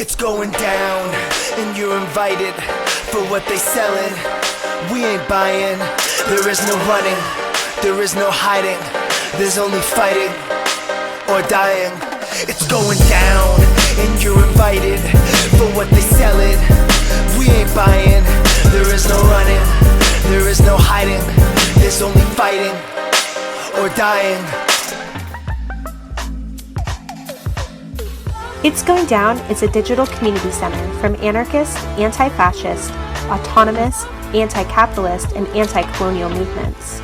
It's going down, and you're invited for what they selling. We ain't buying. There is no running, there is no hiding. There's only fighting or dying. It's going down, and you're invited for what they selling. We ain't buying. There is no running, there is no hiding. There's only fighting or dying. It's Going Down is a digital community center from anarchist, anti-fascist, autonomous, anti-capitalist, and anti-colonial movements.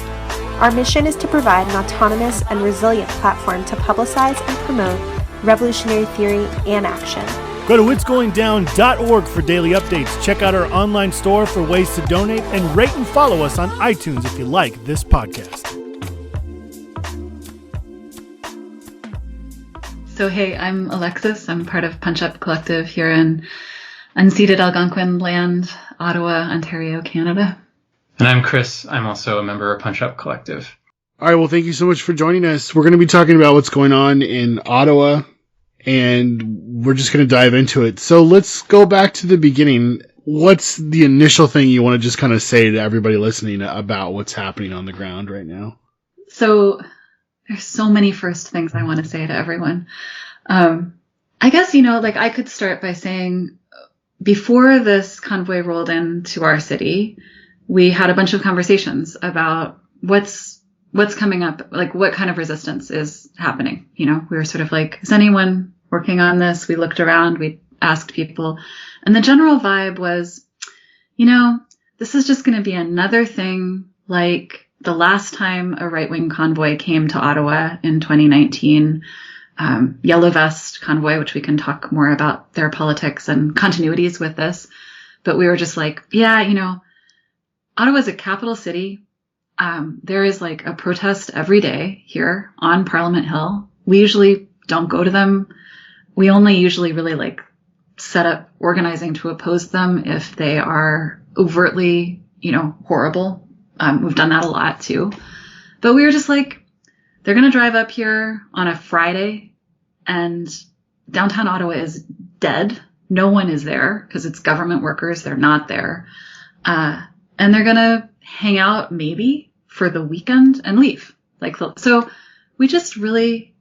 Our mission is to provide an autonomous and resilient platform to publicize and promote revolutionary theory and action. Go to itsgoingdown.org for daily updates. Check out our online store for ways to donate, and rate and follow us on iTunes if you like this podcast. So hey, I'm Alexis. I'm part of Punch Up Collective here in unceded Algonquin land, Ottawa, Ontario, Canada. And I'm Chris. I'm also a member of Punch Up Collective. All right, well, thank you so much for joining us. We're going to be talking about what's going on in Ottawa, and we're just going to dive into it. So let's go back to the beginning. What's the initial thing you want to just kind of say to everybody listening about what's happening on the ground right now? So there's so many first things I want to say to everyone. I guess, I could start by saying before this convoy rolled into our city, we had a bunch of conversations about what's coming up, like what kind of resistance is happening. We were sort of like, is anyone working on this? We looked around, we asked people, and the general vibe was, this is just going to be another thing like the last time a right-wing convoy came to Ottawa in 2019, Yellow Vest convoy, which we can talk more about their politics and continuities with this. But we were just like, Ottawa's a capital city. There is like a protest every day here on Parliament Hill. We usually don't go to them. We only usually really set up organizing to oppose them if they are overtly, horrible. We've done that a lot too. But we were just like, they're going to drive up here on a Friday and downtown Ottawa is dead. No one is there because it's government workers. They're not there. And they're going to hang out maybe for the weekend and leave. So we just really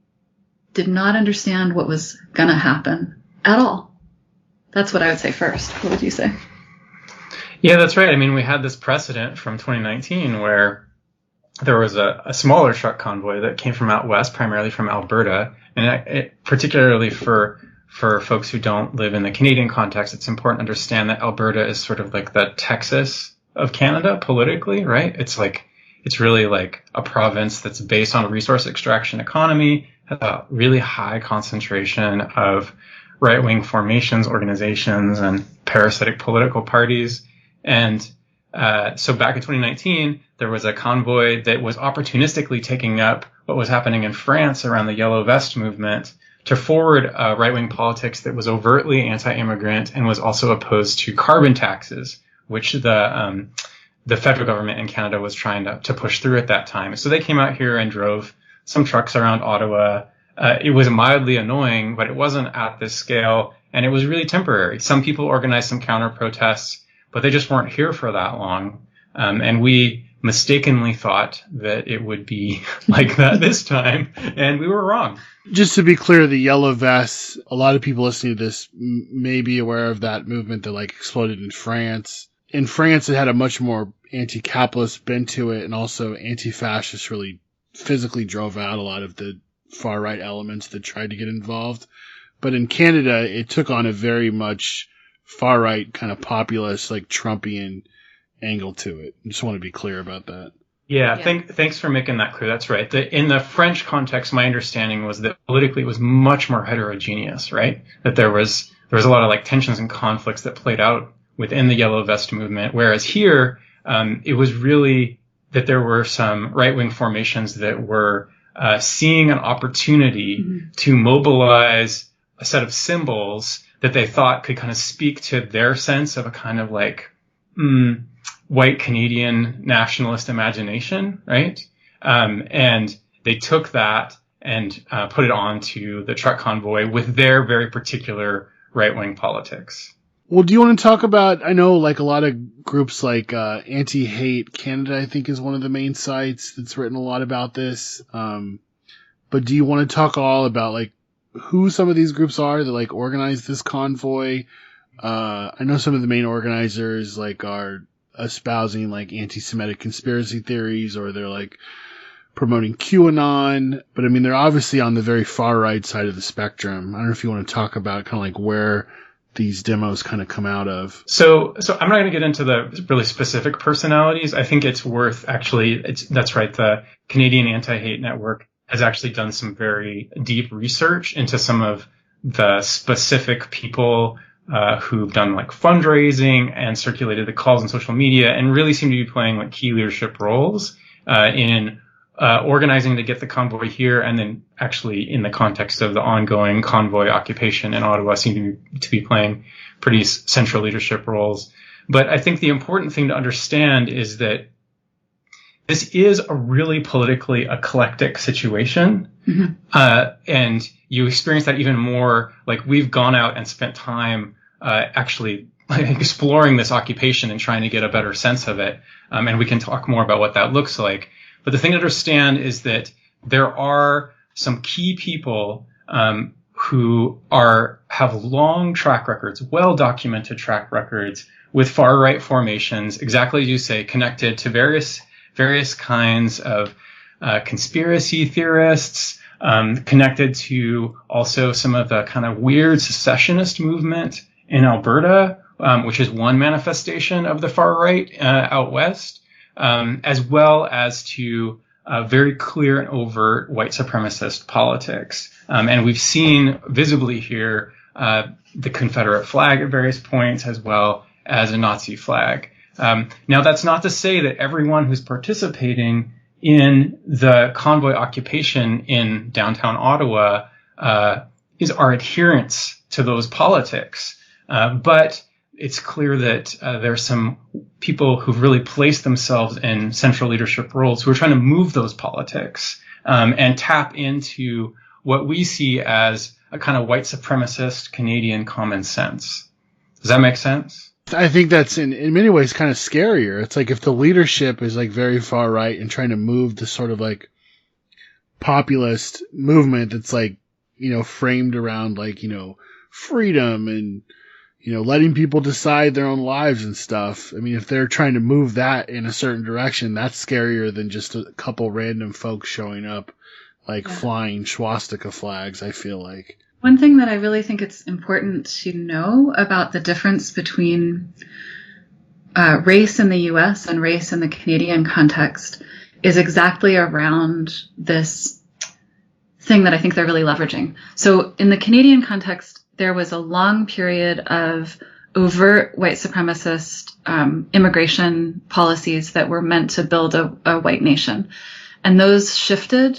did not understand what was going to happen at all. That's what I would say first. What would you say? Yeah, that's right. I mean, we had this precedent from 2019 where there was a smaller truck convoy that came from out west, primarily from Alberta. And particularly for folks who don't live in the Canadian context, it's important to understand that Alberta is sort of like the Texas of Canada politically, right? It's really like a province that's based on a resource extraction economy, has a really high concentration of right-wing formations, organizations, and parasitic political parties. And so back in 2019, there was a convoy that was opportunistically taking up what was happening in France around the Yellow Vest movement to forward right-wing politics that was overtly anti-immigrant and was also opposed to carbon taxes, which the federal government in Canada was trying to push through at that time. So they came out here and drove some trucks around Ottawa. It was mildly annoying, but it wasn't at this scale, and it was really temporary. Some people organized some counter-protests, but they just weren't here for that long. And we mistakenly thought that it would be like that this time, and we were wrong. Just to be clear, the Yellow Vests, a lot of people listening to this may be aware of that movement that exploded in France. In France, it had a much more anti-capitalist bent to it, and also anti-fascist really physically drove out a lot of the far-right elements that tried to get involved. But in Canada, it took on a very much far-right kind of populist, Trumpian angle to it. I just want to be clear about that. Yeah. Thanks for making that clear. That's right. In the French context, my understanding was that politically it was much more heterogeneous, right? That there was a lot of tensions and conflicts that played out within the Yellow Vest movement. Whereas here, it was really that there were some right-wing formations that were seeing an opportunity to mobilize a set of symbols that they thought could kind of speak to their sense of a kind of white Canadian nationalist imagination, right? And they took that and put it onto the truck convoy with their very particular right-wing politics. Well, do you want to talk about, I know like a lot of groups like Anti-Hate Canada, I think is one of the main sites that's written a lot about this. But do you want to talk all about like who some of these groups are that like organize this convoy? I know some of the main organizers like are espousing like anti-Semitic conspiracy theories, or they're like promoting QAnon, but I mean, they're obviously on the very far right side of the spectrum. I don't know if you want to talk about kind of like where these demos kind of come out of. So I'm not going to get into the really specific personalities. I think it's worth actually, that's right. The Canadian Anti-Hate Network has actually done some very deep research into some of the specific people who've done like fundraising and circulated the calls on social media, and really seem to be playing like key leadership roles in organizing to get the convoy here, and then actually in the context of the ongoing convoy occupation in Ottawa seem to be playing pretty central leadership roles. But I think the important thing to understand is that this is a really politically eclectic situation. Mm-hmm. And you experience that even more, like we've gone out and spent time actually exploring this occupation and trying to get a better sense of it. And we can talk more about what that looks like. But the thing to understand is that there are some key people who have long track records, well-documented track records with far-right formations, exactly as you say, connected to various kinds of conspiracy theorists, connected to also some of the kind of weird secessionist movement in Alberta, which is one manifestation of the far right out west, as well as to very clear and overt white supremacist politics. And we've seen visibly here the Confederate flag at various points, as well as a Nazi flag. Now, that's not to say that everyone who's participating in the convoy occupation in downtown Ottawa are adherents to those politics. But it's clear that there's some people who've really placed themselves in central leadership roles who are trying to move those politics and tap into what we see as a kind of white supremacist Canadian common sense. Does that make sense? I think that's in many ways kind of scarier. It's like if the leadership is like very far right and trying to move this sort of like populist movement that's like, you know, framed around like, you know, freedom and, you know, letting people decide their own lives and stuff. I mean, if they're trying to move that in a certain direction, that's scarier than just a couple random folks showing up like flying swastika flags, I feel like. One thing that I really think it's important to know about the difference between race in the US and race in the Canadian context is exactly around this thing that I think they're really leveraging. So in the Canadian context, there was a long period of overt white supremacist immigration policies that were meant to build a white nation. And those shifted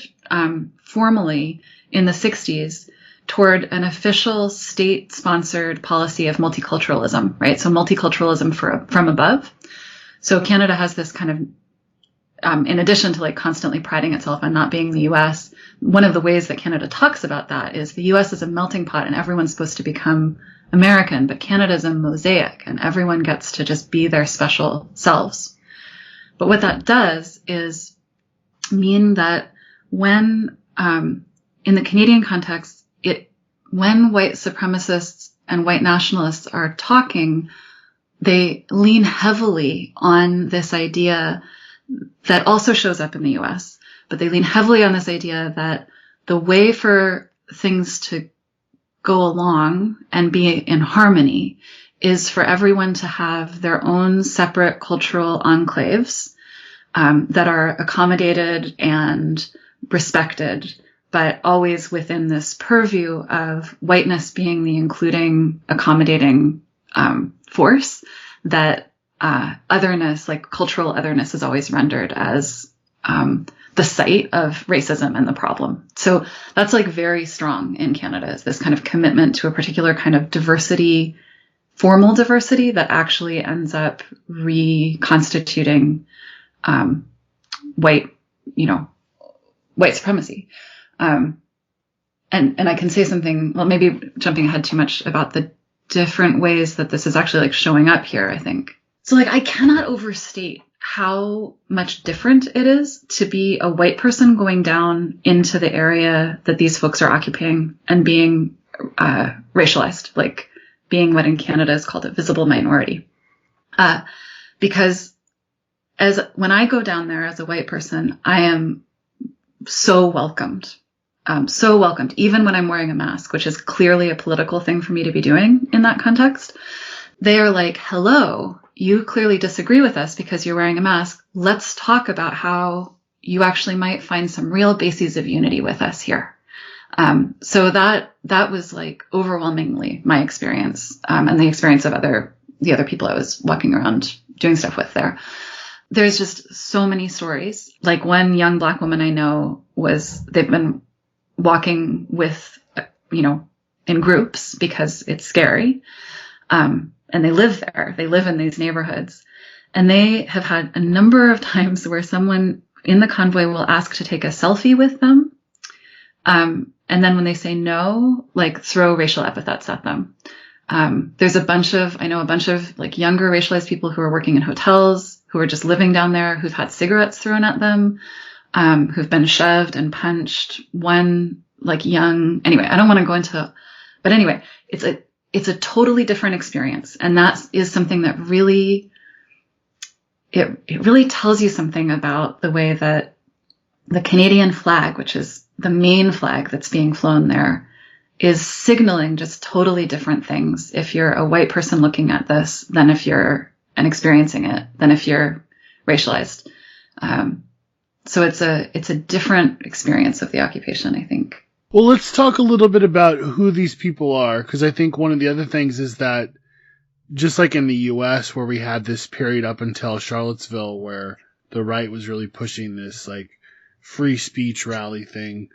formally in the 60s toward an official state-sponsored policy of multiculturalism, right? So multiculturalism from above. So Canada has this kind of, in addition to like constantly priding itself on not being the U.S., one of the ways that Canada talks about that is the U.S. is a melting pot and everyone's supposed to become American, but Canada's a mosaic and everyone gets to just be their special selves. But what that does is mean that when, in the Canadian context, when white supremacists and white nationalists are talking, they lean heavily on this idea that also shows up in the US, but they lean heavily on this idea that the way for things to go along and be in harmony is for everyone to have their own separate cultural enclaves that are accommodated and respected, but always within this purview of whiteness being the including, accommodating force, that otherness, like cultural otherness, is always rendered as the site of racism and the problem. So that's like very strong in Canada, is this kind of commitment to a particular kind of diversity, formal diversity that actually ends up reconstituting white supremacy. And I can say something, well, maybe jumping ahead too much about the different ways that this is actually like showing up here, I think. So like, I cannot overstate how much different it is to be a white person going down into the area that these folks are occupying and being racialized, like being what in Canada is called a visible minority. Because when I go down there as a white person, I am so welcomed. So welcomed, even when I'm wearing a mask, which is clearly a political thing for me to be doing in that context. They are like, hello, you clearly disagree with us because you're wearing a mask. Let's talk about how you actually might find some real bases of unity with us here. So that was like overwhelmingly my experience, and the experience of the other people I was walking around doing stuff with there. There's just so many stories. Like one young Black woman I know they've been walking with, in groups because it's scary. And they live there. They live in these neighborhoods. And they have had a number of times where someone in the convoy will ask to take a selfie with them. And then when they say no, like throw racial epithets at them. There's a bunch of like younger racialized people who are working in hotels, who are just living down there, who've had cigarettes thrown at them, who've been shoved and punched. One like young, anyway, I don't want to go into, but anyway, it's a totally different experience. And that is something that really, it really tells you something about the way that the Canadian flag, which is the main flag that's being flown there, is signaling just totally different things if you're a white person looking at this than if you're and experiencing it than if you're racialized. So it's a different experience of the occupation, I think. Well, let's talk a little bit about who these people are, because I think one of the other things is that just like in the U.S. where we had this period up until Charlottesville where the right was really pushing this like free speech rally thing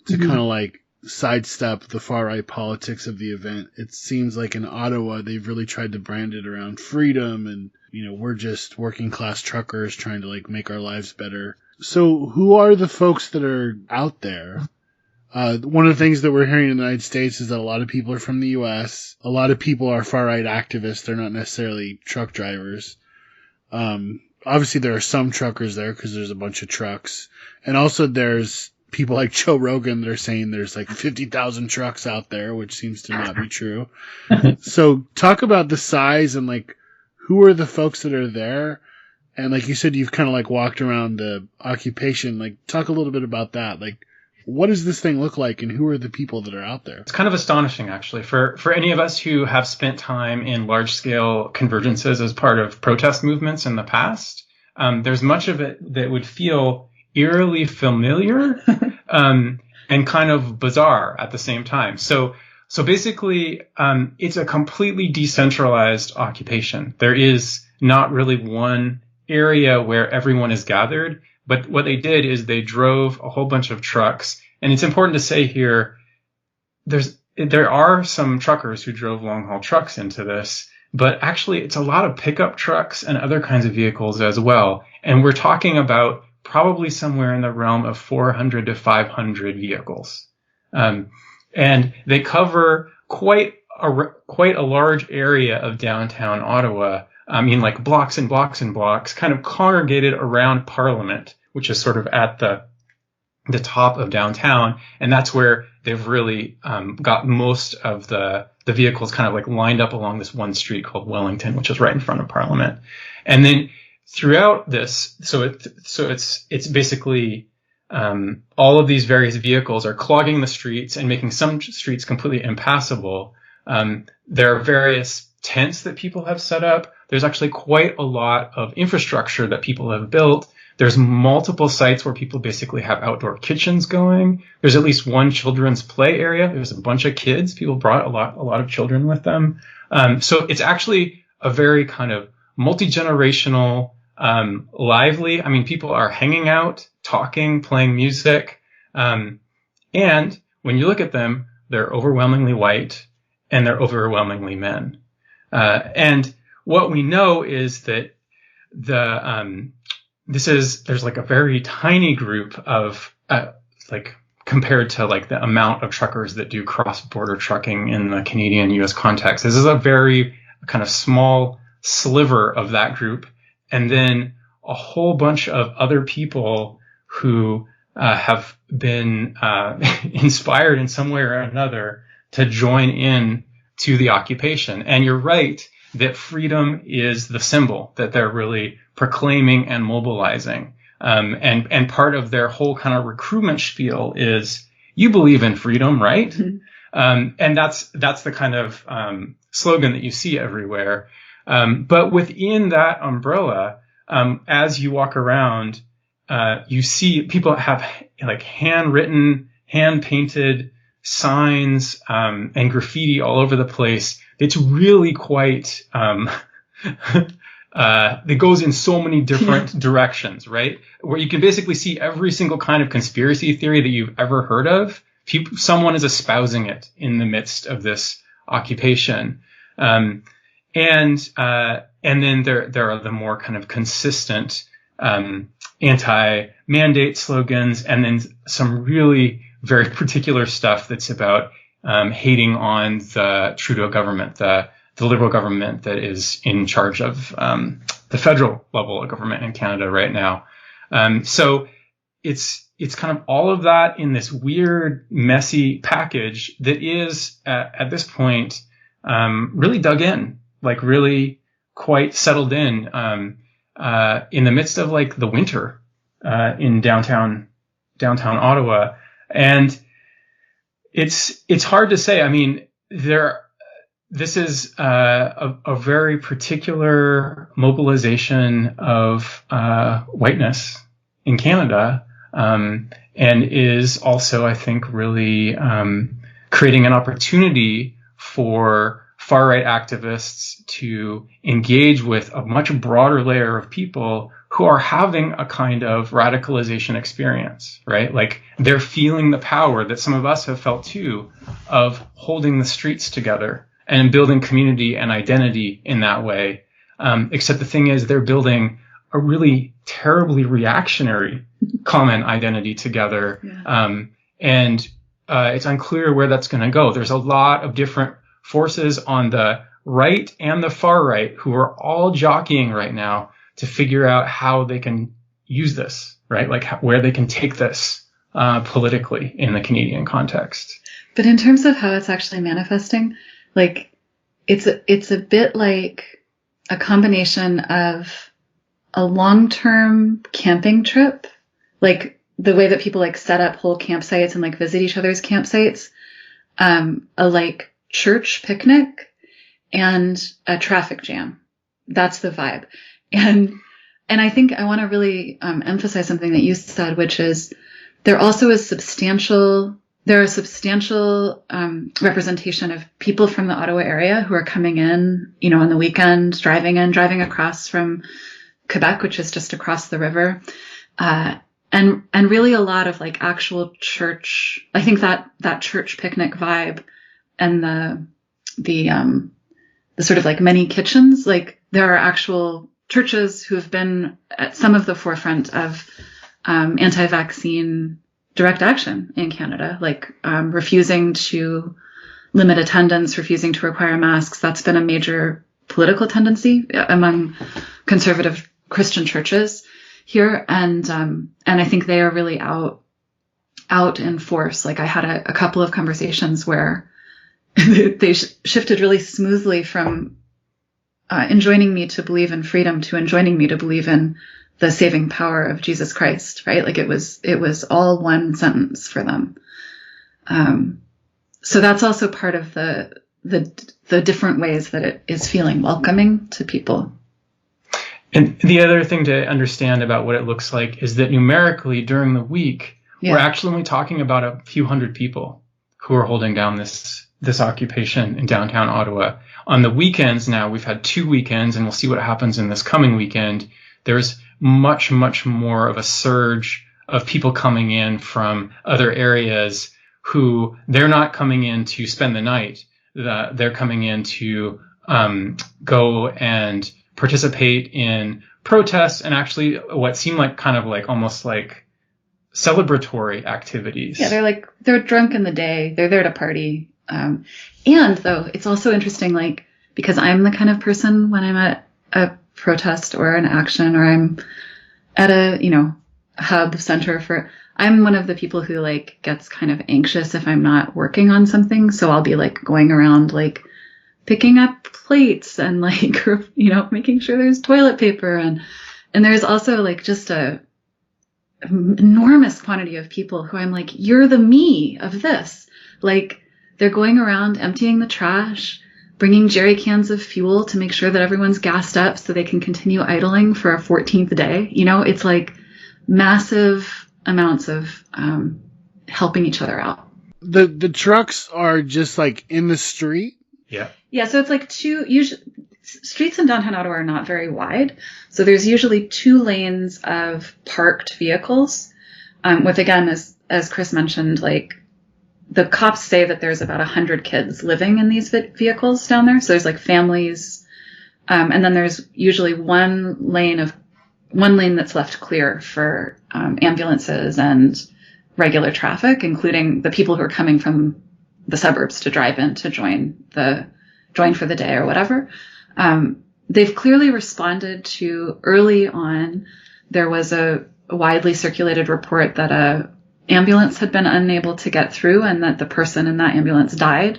to kind of like sidestep the far-right politics of the event. It seems like in Ottawa, they've really tried to brand it around freedom and, we're just working-class truckers trying to, like, make our lives better. So who are the folks that are out there? One of the things that we're hearing in the United States is that a lot of people are from the U.S. A lot of people are far-right activists. They're not necessarily truck drivers. Obviously, there are some truckers there because there's a bunch of trucks. And also there's people like Joe Rogan that are saying there's like 50,000 trucks out there, which seems to not be true. So talk about the size and like who are the folks that are there? And like you said, you've kind of like walked around the occupation. Like talk a little bit about that. Like what does this thing look like and who are the people that are out there? It's kind of astonishing, actually, for any of us who have spent time in large scale convergences as part of protest movements in the past. There's much of it that would feel eerily familiar and kind of bizarre at the same time. So basically, it's a completely decentralized occupation. There is not really one area where everyone is gathered, but what they did is they drove a whole bunch of trucks. And it's important to say here, there are some truckers who drove long haul trucks into this, but actually it's a lot of pickup trucks and other kinds of vehicles as well. And we're talking about probably somewhere in the realm of 400 to 500 vehicles. And they cover quite a large area of downtown Ottawa. I mean, like blocks and blocks and blocks, kind of congregated around Parliament, which is sort of at the top of downtown. And that's where they've really got most of the vehicles kind of like lined up along this one street called Wellington, which is right in front of Parliament. And then throughout this, so it's basically all of these various vehicles are clogging the streets and making some streets completely impassable. There are various tents that people have set up. There's actually quite a lot of infrastructure that people have built. There's multiple sites where people basically have outdoor kitchens going. There's at least one children's play area. There's a bunch of kids. People brought a lot of children with them. So it's actually a very kind of multi-generational, lively. I mean, people are hanging out, talking, playing music. And when you look at them, they're overwhelmingly white and they're overwhelmingly men. And what we know is that there's like a very tiny group of like compared to like the amount of truckers that do cross-border trucking in the Canadian-US context. This is a very kind of small sliver of that group. And then a whole bunch of other people who have been inspired in some way or another to join in to the occupation. And you're right that freedom is the symbol that they're really proclaiming and mobilizing. And part of their whole kind of recruitment spiel is, you believe in freedom, right? Mm-hmm. And that's the kind of slogan that you see everywhere. But within that umbrella, as you walk around, you see people have like handwritten, hand-painted signs and graffiti all over the place. It's really quite it goes in so many different directions, right? Where you can basically see every single kind of conspiracy theory that you've ever heard of. Someone is espousing it in the midst of this occupation. And then there are the more kind of consistent anti-mandate slogans, and then some really very particular stuff that's about hating on the Trudeau government, the Liberal government that is in charge of the federal level of government in Canada right now. So it's kind of all of that in this weird, messy package that is at this point really dug in, like really quite settled in the midst of like the winter in downtown Ottawa. And it's hard to say. I mean, this is a very particular mobilization of whiteness in Canada, and is also, I think, really creating an opportunity for far-right activists to engage with a much broader layer of people who are having a kind of radicalization experience, right? Like they're feeling the power that some of us have felt too, of holding the streets together and building community and identity in that way. Except the thing is, they're building a really terribly reactionary common identity together. Yeah. And it's unclear where that's going to go. There's a lot of different forces on the right and the far right who are all jockeying right now to figure out how they can use this, right? Like where they can take this politically in the Canadian context. But in terms of how it's actually manifesting, like it's a bit like a combination of a long-term camping trip, like the way that people like set up whole campsites and like visit each other's campsites, a like church picnic and a traffic jam. That's the vibe. And I think I want to really emphasize something that you said, which is there also is substantial representation of people from the Ottawa area who are coming in, you know, on the weekend, driving across from Quebec, which is just across the river. And really a lot of like actual church. I think that church picnic vibe and the sort of like many kitchens, like there are actual churches who have been at some of the forefront of anti-vaccine direct action in Canada, like refusing to limit attendance, refusing to require masks. That's been a major political tendency among conservative Christian churches here, and I think they are really out in force. Like I had a couple of conversations where they shifted really smoothly from enjoining me to believe in freedom to enjoining me to believe in the saving power of Jesus Christ, right? Like it was all one sentence for them. So that's also part of the different ways that it is feeling welcoming to people. And the other thing to understand about what it looks like is that numerically during the week, we're actually only talking about a few hundred people who are holding down this occupation in downtown Ottawa. On the weekends now, we've had 2 weekends, and we'll see what happens in this coming weekend. There's much, much more of a surge of people coming in from other areas who they're not coming in to spend the night. They're coming in to go and participate in protests and actually what seemed like kind of like almost like celebratory activities. Yeah, they're drunk in the day. They're there to party. And though it's also interesting, like, because I'm the kind of person when I'm at a protest or an action, or I'm at a, hub center I'm one of the people who like gets kind of anxious if I'm not working on something. So I'll be like going around like picking up plates and like, making sure there's toilet paper. And there's also like just a enormous quantity of people who I'm like, you're the me of this. Like, they're going around emptying the trash, bringing jerry cans of fuel to make sure that everyone's gassed up so they can continue idling for a 14th day. It's like massive amounts of helping each other out. The trucks are just like in the street? Yeah. Yeah, so it's like streets in downtown Ottawa are not very wide. So there's usually 2 lanes of parked vehicles. With, again, as Chris mentioned, like, the cops say that there's about 100 kids living in these vehicles down there. So there's like families. And then there's usually one lane that's left clear for ambulances and regular traffic, including the people who are coming from the suburbs to drive in to join for the day or whatever. They've clearly responded to, early on, there was a widely circulated report that a ambulance had been unable to get through and that the person in that ambulance died.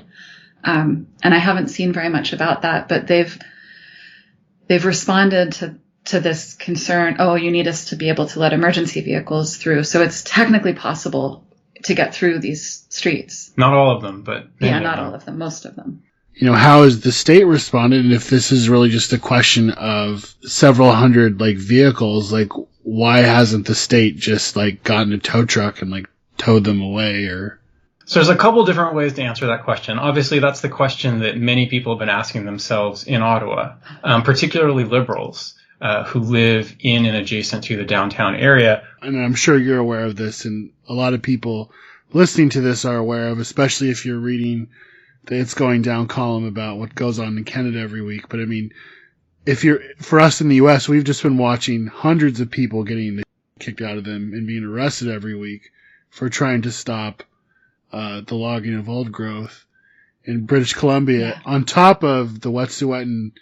And I haven't seen very much about that, but they've responded to this concern. Oh, you need us to be able to let emergency vehicles through. So it's technically possible to get through these streets. Not all of them, but not all of them, most of them. How has the state responded? And if this is really just a question of several hundred like vehicles, like, why hasn't the state just like gotten a tow truck and like towed them away? Or so there's a couple different ways to answer that question. Obviously, that's the question that many people have been asking themselves in Ottawa, particularly Liberals who live in and adjacent to the downtown area. And I'm sure you're aware of this, and a lot of people listening to this are aware of, especially if you're reading the It's Going Down column about what goes on in Canada every week. But I mean, for us in the U.S., we've just been watching hundreds of people getting the kicked out of them and being arrested every week for trying to stop the logging of old growth in British Columbia, on top of the Wet'suwet'en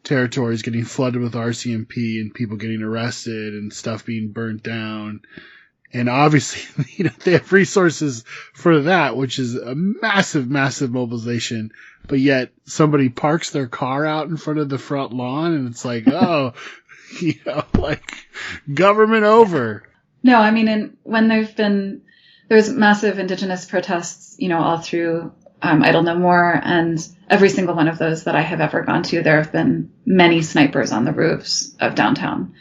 territories getting flooded with RCMP and people getting arrested and stuff being burnt down. And obviously, they have resources for that, which is a massive, massive mobilization. But yet somebody parks their car out in front of the front lawn and it's like, oh, like government over. No, I mean, and when there's massive Indigenous protests, all through Idle No More, and every single one of those that I have ever gone to, there have been many snipers on the roofs of downtown.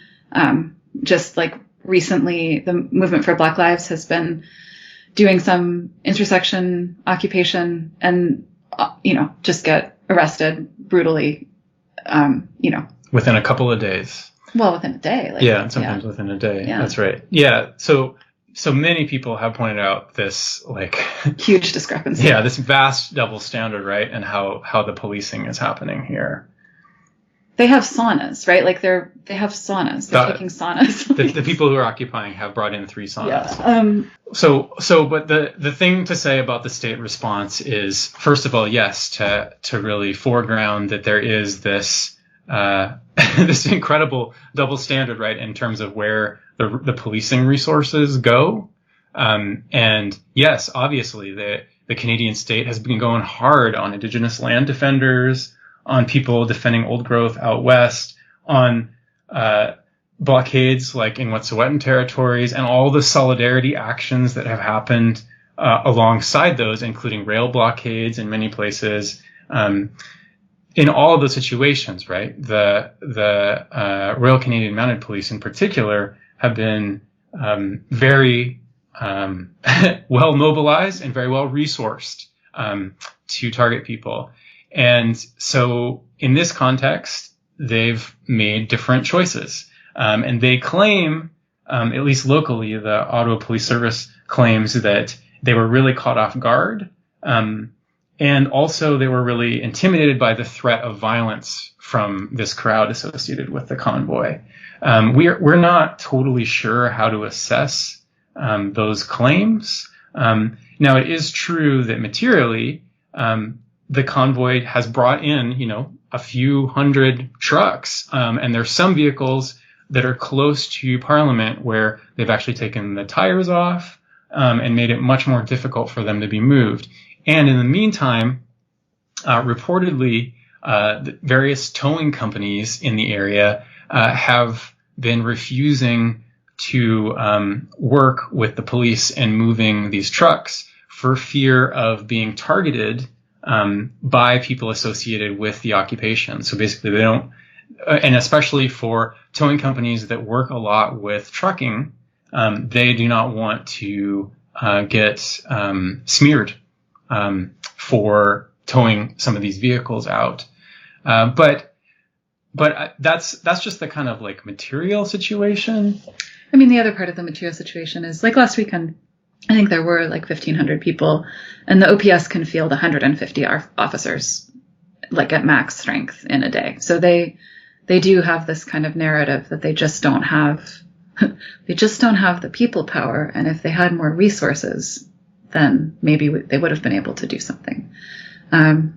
Just like recently, the Movement for Black Lives has been doing some intersection occupation and, just get arrested brutally, Within a couple of days. Well, within a day. And sometimes within a day. Yeah. That's right. Yeah. So many people have pointed out this, like, huge discrepancy. Yeah, this vast double standard, right? And how the policing is happening here. They have saunas, right? Like they have saunas. They're taking saunas. The people who are occupying have brought in 3 saunas. Yeah. But the thing to say about the state response is, first of all, yes, to really foreground that there is this this incredible double standard, right, in terms of where the policing resources go. And yes, obviously the Canadian state has been going hard on Indigenous land defenders, on people defending old growth out west, on blockades like in Wet'suwet'en territories, and all the solidarity actions that have happened alongside those, including rail blockades in many places. In all of those situations, right, the Royal Canadian Mounted Police in particular have been very well mobilized and very well resourced to target people. And so in this context, they've made different choices. And they claim, at least locally, the Ottawa Police Service claims that they were really caught off guard. And also they were really intimidated by the threat of violence from this crowd associated with the convoy. We're not totally sure how to assess those claims. Now, it is true that materially, the convoy has brought in, a few hundred trucks, and there's some vehicles that are close to Parliament where they've actually taken the tires off, and made it much more difficult for them to be moved. And in the meantime, reportedly, the various towing companies in the area have been refusing to work with the police and moving these trucks for fear of being targeted by people associated with the occupation. So basically they don't, and especially for towing companies that work a lot with trucking, they do not want to get smeared for towing some of these vehicles out. But that's just the kind of like material situation. I mean, the other part of the material situation is like last weekend, I think there were like 1,500 people, and the OPS can field 150 officers, like at max strength in a day. So they do have this kind of narrative that they just don't have, they just don't have the people power. And if they had more resources, then maybe they would have been able to do something. But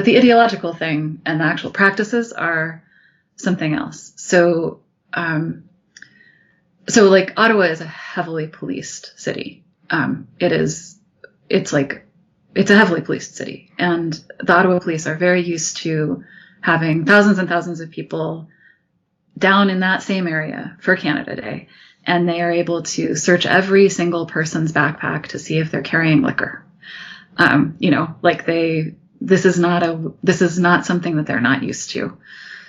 the ideological thing and the actual practices are something else. So like Ottawa is a heavily policed city. It's a heavily policed city, and the Ottawa Police are very used to having thousands and thousands of people down in that same area for Canada Day. And they are able to search every single person's backpack to see if they're carrying liquor. This is not something that they're not used to.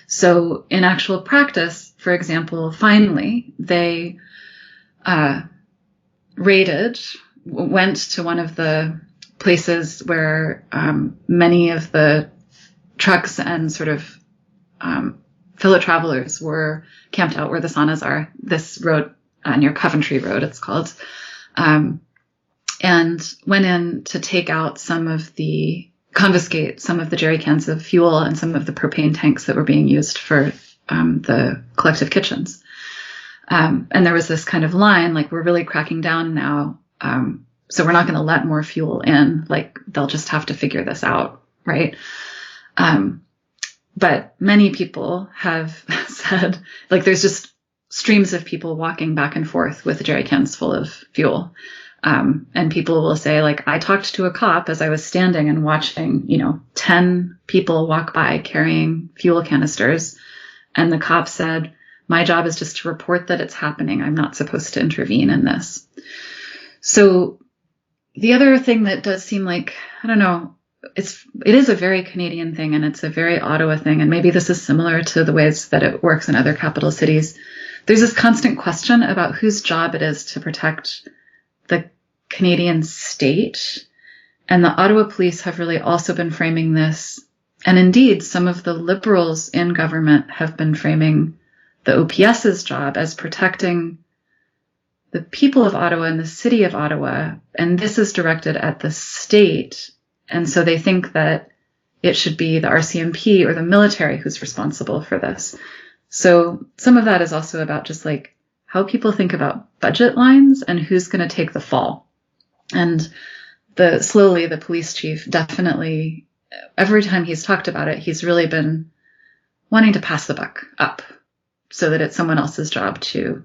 So in actual practice, for example, finally, they went to one of the places where many of the trucks and sort of fellow travelers were camped out, where the saunas are. This road near Coventry Road, it's called, and went in to confiscate some of the jerry cans of fuel and some of the propane tanks that were being used for the collective kitchens. And there was this kind of line, like, we're really cracking down now, so we're not going to let more fuel in. Like, they'll just have to figure this out, right? But many people have said, like, there's just streams of people walking back and forth with jerry cans full of fuel. And people will say, like, I talked to a cop as I was standing and watching, 10 people walk by carrying fuel canisters. And the cop said, my job is just to report that it's happening. I'm not supposed to intervene in this. So the other thing that does seem like, I don't know, it is a very Canadian thing, and it's a very Ottawa thing. And maybe this is similar to the ways that it works in other capital cities. There's this constant question about whose job it is to protect the Canadian state. And the Ottawa Police have really also been framing this. And indeed, some of the Liberals in government have been framing the OPS's job as protecting the people of Ottawa and the city of Ottawa. And this is directed at the state. And so they think that it should be the RCMP or the military who's responsible for this. So some of that is also about just like how people think about budget lines and who's going to take the fall. And slowly the police chief definitely, every time he's talked about it, he's really been wanting to pass the buck up so that it's someone else's job to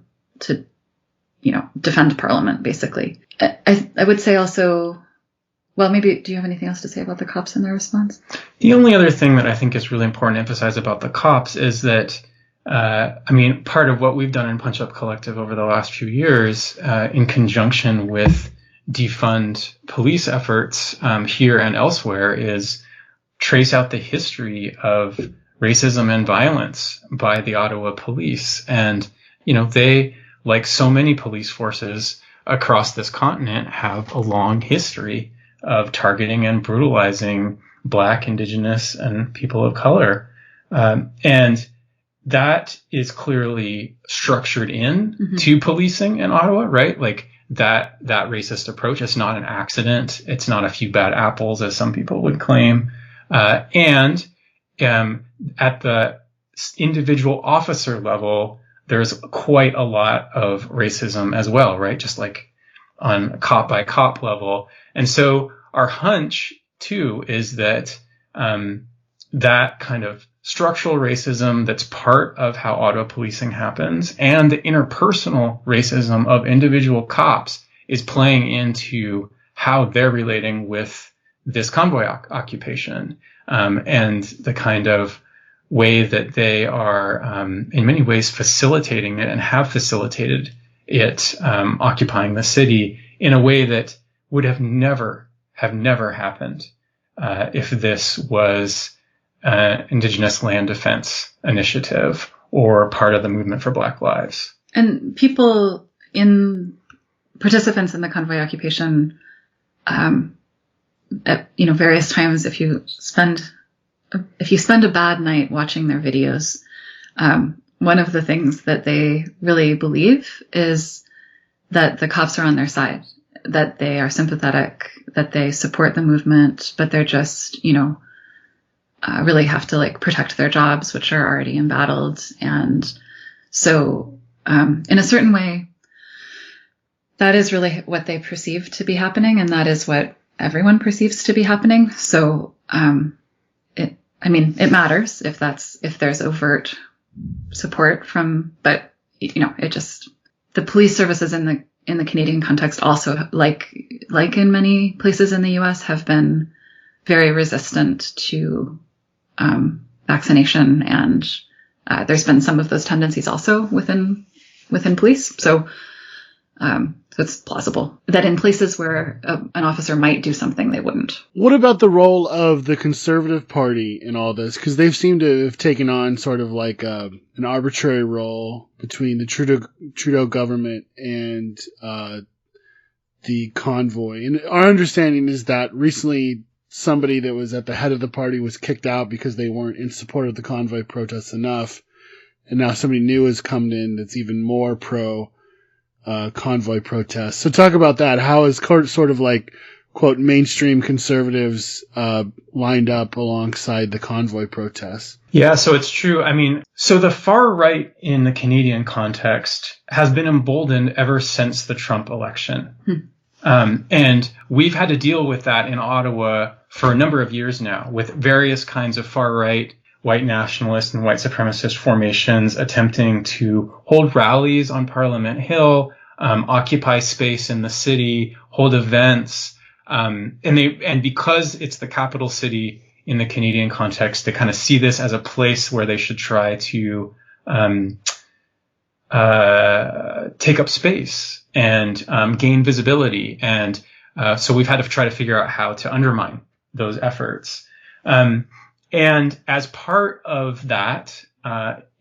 defend Parliament, basically. I would say also, well, maybe, do you have anything else to say about the cops and their response? The only other thing that I think is really important to emphasize about the cops is that, part of what we've done in Punch Up Collective over the last few years, in conjunction with defund police efforts here and elsewhere, is trace out the history of racism and violence by the Ottawa Police. And, they, like so many police forces across this continent, have a long history of targeting and brutalizing Black, Indigenous, and people of color. And that is clearly structured in to policing in Ottawa, right? Like that racist approach. It's not an accident. It's not a few bad apples, as some people would claim. And at the individual officer level, there's quite a lot of racism as well, right? Just like on cop by cop level. And so our hunch too is that that kind of structural racism that's part of how Ottawa policing happens, and the interpersonal racism of individual cops is playing into how they're relating with this convoy occupation, and the kind of way that they are, in many ways, facilitating it and have facilitated it, occupying the city in a way that would have never happened if this was Indigenous land defense initiative or part of the movement for Black Lives. And participants in the convoy occupation, at various times, if you spend a bad night watching their videos, one of the things that they really believe is that the cops are on their side, that they are sympathetic, that they support the movement, but they're just, really have to like protect their jobs, which are already embattled. And so, in a certain way, that is really what they perceive to be happening. And that is what everyone perceives to be happening. So, it matters if there's overt support but the police services in the Canadian context also, like in many places in the US, have been very resistant to vaccination, and there's been some of those tendencies also within police. So it's plausible that in places where an officer might do something, they wouldn't. What about the role of the Conservative Party in all this? Because they've seemed to have taken on sort of like an arbitrary role between the Trudeau government and the convoy. And our understanding is that recently somebody that was at the head of the party was kicked out because they weren't in support of the convoy protests enough. And now somebody new has come in that's even more pro convoy protests. So talk about that. How is sort of like, quote, mainstream conservatives lined up alongside the convoy protests? Yeah, so it's true. So the far right in the Canadian context has been emboldened ever since the Trump election. And we've had to deal with that in Ottawa for a number of years now, with various kinds of far right white nationalist and white supremacist formations attempting to hold rallies on Parliament Hill, occupy space in the city, hold events. And because it's the capital city in the Canadian context, they kind of see this as a place where they should try to take up space and gain visibility. And so we've had to try to figure out how to undermine those efforts. And as part of that,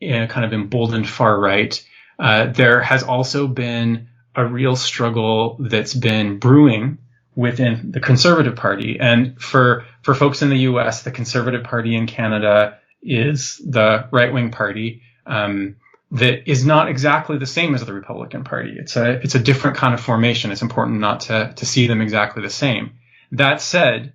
in a kind of emboldened far right, there has also been a real struggle that's been brewing within the Conservative Party. And for folks in the US, the Conservative Party in Canada is the right-wing party that is not exactly the same as the Republican Party. It's a different kind of formation. It's important not to see them exactly the same. That said,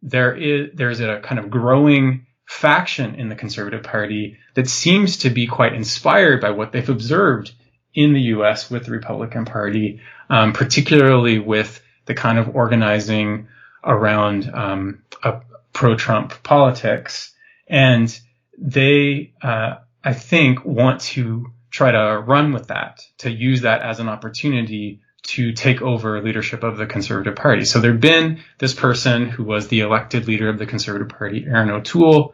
there's a kind of growing faction in the Conservative Party that seems to be quite inspired by what they've observed in the US with the Republican Party, particularly with the kind of organizing around a pro-Trump politics. And they, I think, want to try to run with that, to use that as an opportunity to take over leadership of the Conservative Party. So there'd been this person who was the elected leader of the Conservative Party, Erin O'Toole,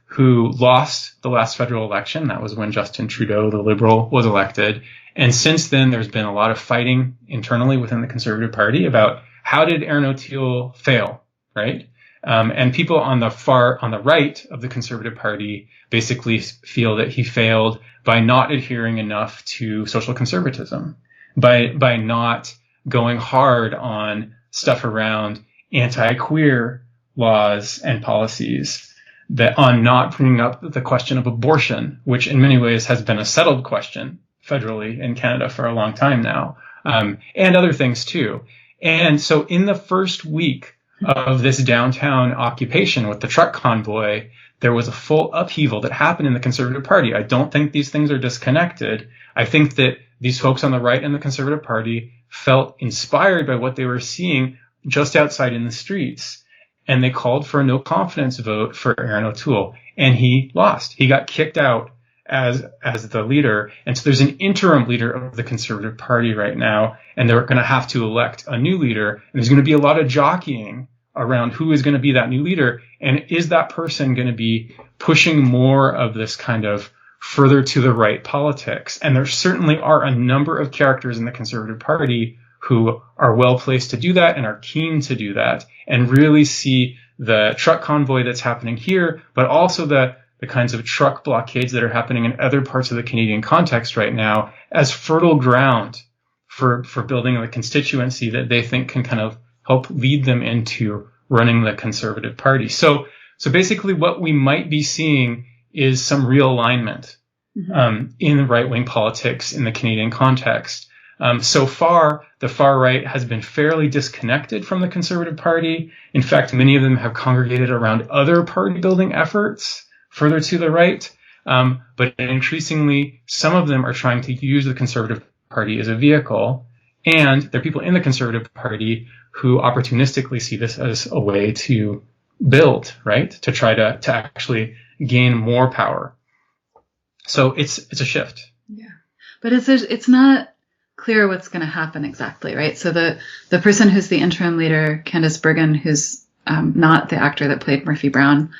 who lost the last federal election. That was when Justin Trudeau, the Liberal, was elected. And since then, there's been a lot of fighting internally within the Conservative Party about how did Erin O'Toole fail, right? And people on the right of the Conservative Party basically feel that he failed by not adhering enough to social conservatism, by not going hard on stuff around anti-queer laws and policies, that on not bringing up the question of abortion, which in many ways has been a settled question federally in Canada for a long time now, and other things too. And so in the first week of this downtown occupation with the truck convoy, there was a full upheaval that happened in the Conservative Party. I don't think these things are disconnected. I think that these folks on the right in the Conservative Party felt inspired by what they were seeing just outside in the streets. And they called for a no confidence vote for Aaron O'Toole. And he lost. He got kicked out as the leader. And so there's an interim leader of the Conservative Party right now. And they're going to have to elect a new leader. And there's going to be a lot of jockeying around who is going to be that new leader. And is that person going to be pushing more of this kind of further to the right politics? And there certainly are a number of characters in the Conservative Party who are well placed to do that and are keen to do that and really see the truck convoy that's happening here, but also the kinds of truck blockades that are happening in other parts of the Canadian context right now as fertile ground for building a constituency that they think can kind of help lead them into running the Conservative Party. So basically what we might be seeing is some realignment in right-wing politics in the Canadian context. So far, the far right has been fairly disconnected from the Conservative Party. In fact, many of them have congregated around other party-building efforts further to the right. But increasingly, some of them are trying to use the Conservative Party as a vehicle. And there are people in the Conservative Party who opportunistically see this as a way to build, right? To try to actually gain more power. So it's a shift. Yeah. But it's not clear what's going to happen exactly, right? So the person who's the interim leader, Candice Bergen, who's not the actor that played Murphy Brown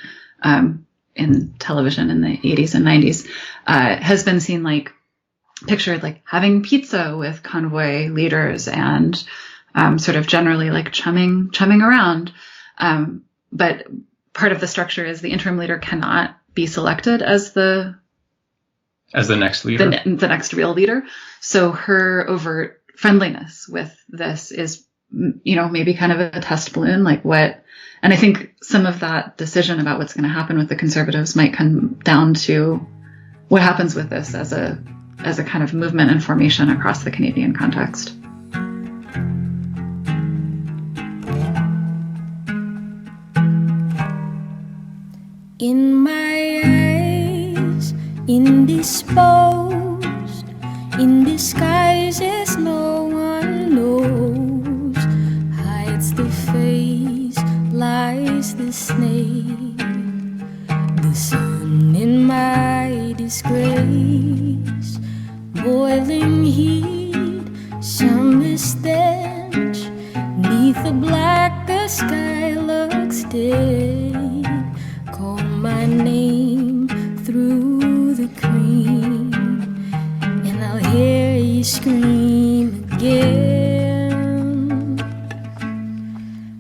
in television in the 80s and 90s, has been seen pictured having pizza with convoy leaders and sort of generally chumming around. But part of the structure is the interim leader cannot be selected as the next leader, the next real leader. So her overt friendliness with this is, maybe kind of a test balloon, and I think some of that decision about what's going to happen with the Conservatives might come down to what happens with this as a kind of movement and formation across the Canadian context. In my eyes, indisposed, in disguises no one knows, hides the face, lies the snake, the sun in my disgrace, boiling heat, summer stench, neath the black the sky looks dead. Call my name through the cream, and I'll hear you scream again.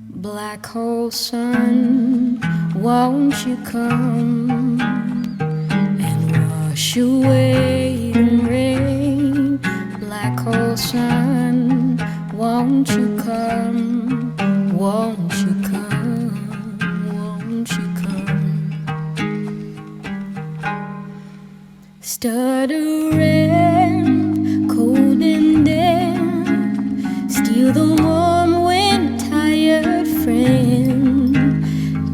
Black hole sun, won't you come and wash away the rain? Black hole sun, won't you come? Won't you come? Won't you come? Stuttering, cold and damp, steal the warm wind, tired friend.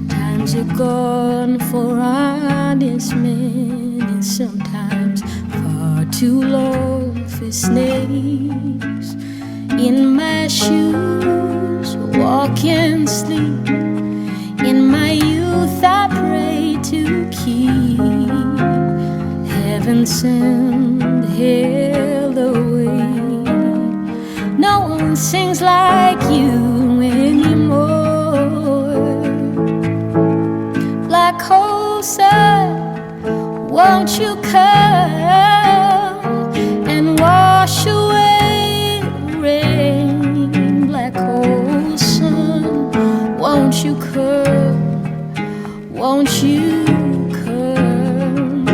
Times are gone for honest men, and sometimes far too long for snakes. In my shoes, walk and sleep. In my youth, I pray to keep heaven send hell away. No one sings like you anymore. Black hole sun, won't you come and wash away the rain? Black hole sun, won't you come? Won't you come?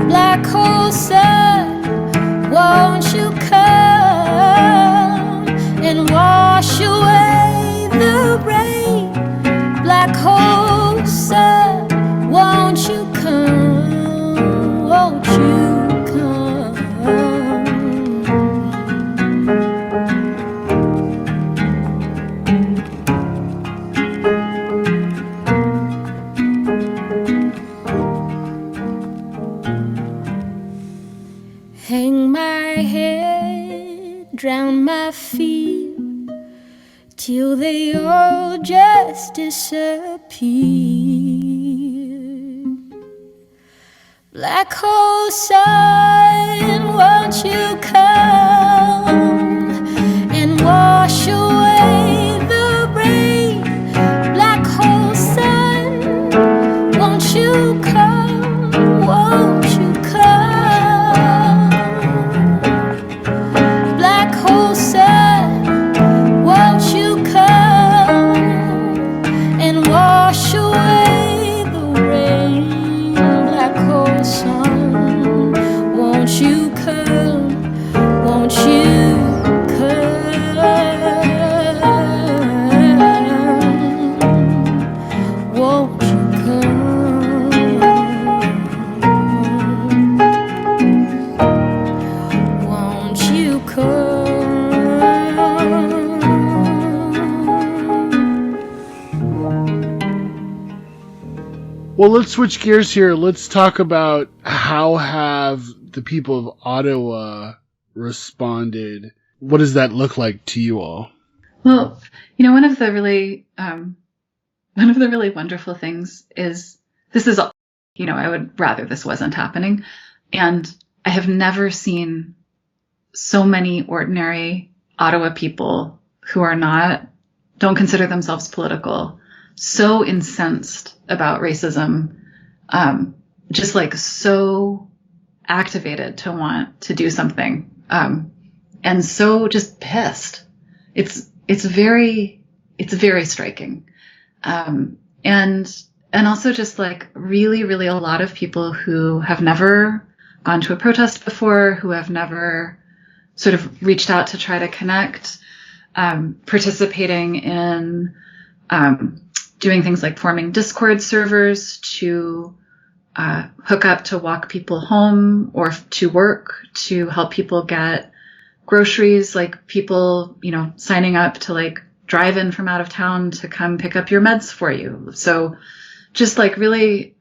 Black hole sun, won't you come and wash away the rain? Black hole sun, won't you come? drown my feet till they all just disappear. Black hole sun, won't you come and wash away the rain? Black hole sun, won't you come, won't you come? Black hole sun, won't you come and wash away the rain? Black hole sun, won't you come, won't you come, won't you come, won't you come? Well, let's switch gears here. Let's talk about how have the people of Ottawa responded. What does that look like to you all? Well, one of the really wonderful things is this is, I would rather this wasn't happening. And I have never seen so many ordinary Ottawa people who don't consider themselves political, so incensed about racism, just like so activated to want to do something, and so just pissed. It's very striking, and also just like really, really a lot of people who have never gone to a protest before, who have never sort of reached out to try to connect, participating in doing things like forming Discord servers to hook up to walk people home or to work, to help people get groceries, like people, signing up to like drive in from out of town to come pick up your meds for you. So just like really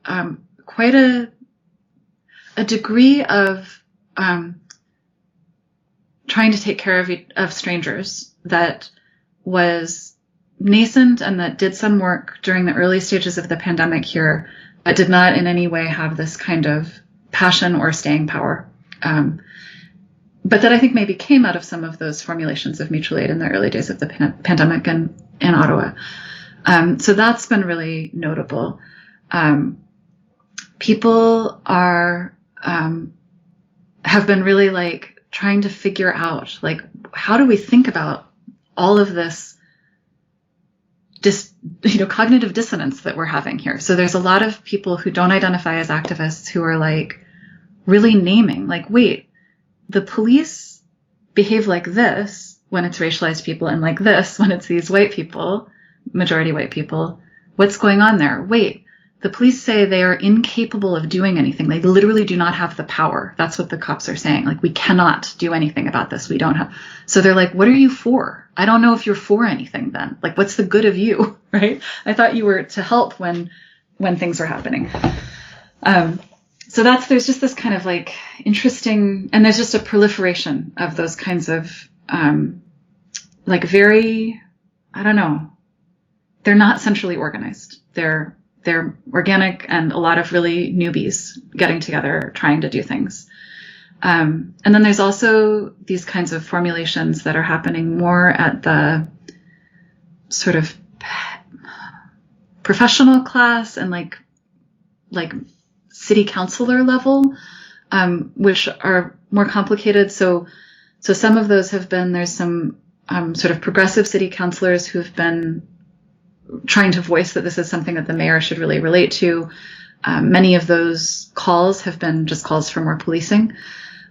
quite a degree of trying to take care of strangers that was nascent and that did some work during the early stages of the pandemic here, but did not in any way have this kind of passion or staying power. But that I think maybe came out of some of those formulations of mutual aid in the early days of the pandemic in Ottawa. So that's been really notable. People have been really like trying to figure out, like, how do we think about all of this cognitive dissonance that we're having here. So there's a lot of people who don't identify as activists who are like really naming, like, wait, the police behave like this when it's racialized people and like this when it's these white people, majority white people. What's going on there? Wait, the police say they are incapable of doing anything. They literally do not have the power. That's what the cops are saying. Like, we cannot do anything about this. We don't have. So they're like, what are you for? I don't know if you're for anything then. Like, what's the good of you, right? I thought you were to help when things were happening. So there's just this kind of like interesting, and there's just a proliferation of those kinds of, like very, I don't know, they're not centrally organized. They're organic and a lot of really newbies getting together, trying to do things. And then there's also these kinds of formulations that are happening more at the sort of professional class and like city councilor level, which are more complicated. So some of those there's some sort of progressive city councilors who have been trying to voice that this is something that the mayor should really relate to. Many of those calls have been just calls for more policing.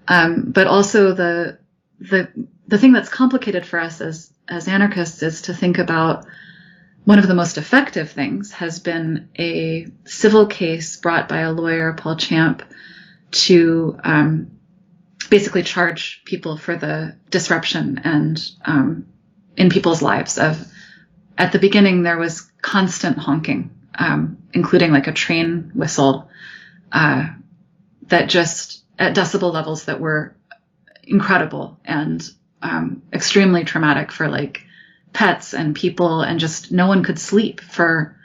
But also the thing that's complicated for us as anarchists is to think about one of the most effective things has been a civil case brought by a lawyer, Paul Champ, to basically charge people for the disruption and in people's lives of. At the beginning, there was constant honking, including like a train whistle, that just at decibel levels that were incredible and extremely traumatic for like pets and people, and just no one could sleep for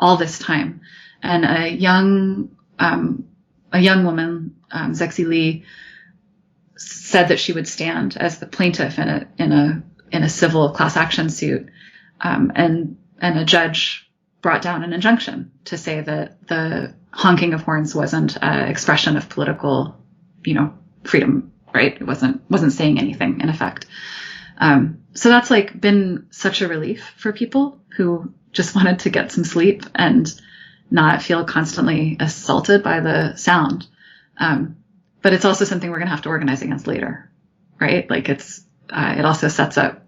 all this time. And a young woman, Zexi Lee, said that she would stand as the plaintiff in a civil class action suit, and a judge brought down an injunction to say that the honking of horns wasn't an expression of political, freedom, right? It wasn't saying anything in effect. So that's like been such a relief for people who just wanted to get some sleep and not feel constantly assaulted by the sound. But it's also something we're going to have to organize against later, right? Like it also sets up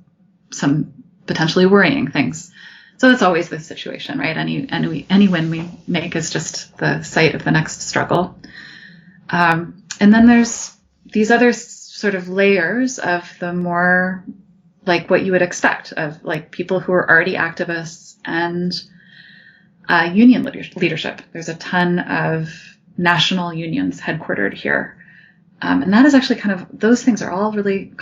some potentially worrying things. So that's always the situation, right? Any win we make is just the site of the next struggle. And then there's these other sort of layers of the more like what you would expect of like people who are already activists and union leadership. There's a ton of national unions headquartered here. And that is actually those things are all really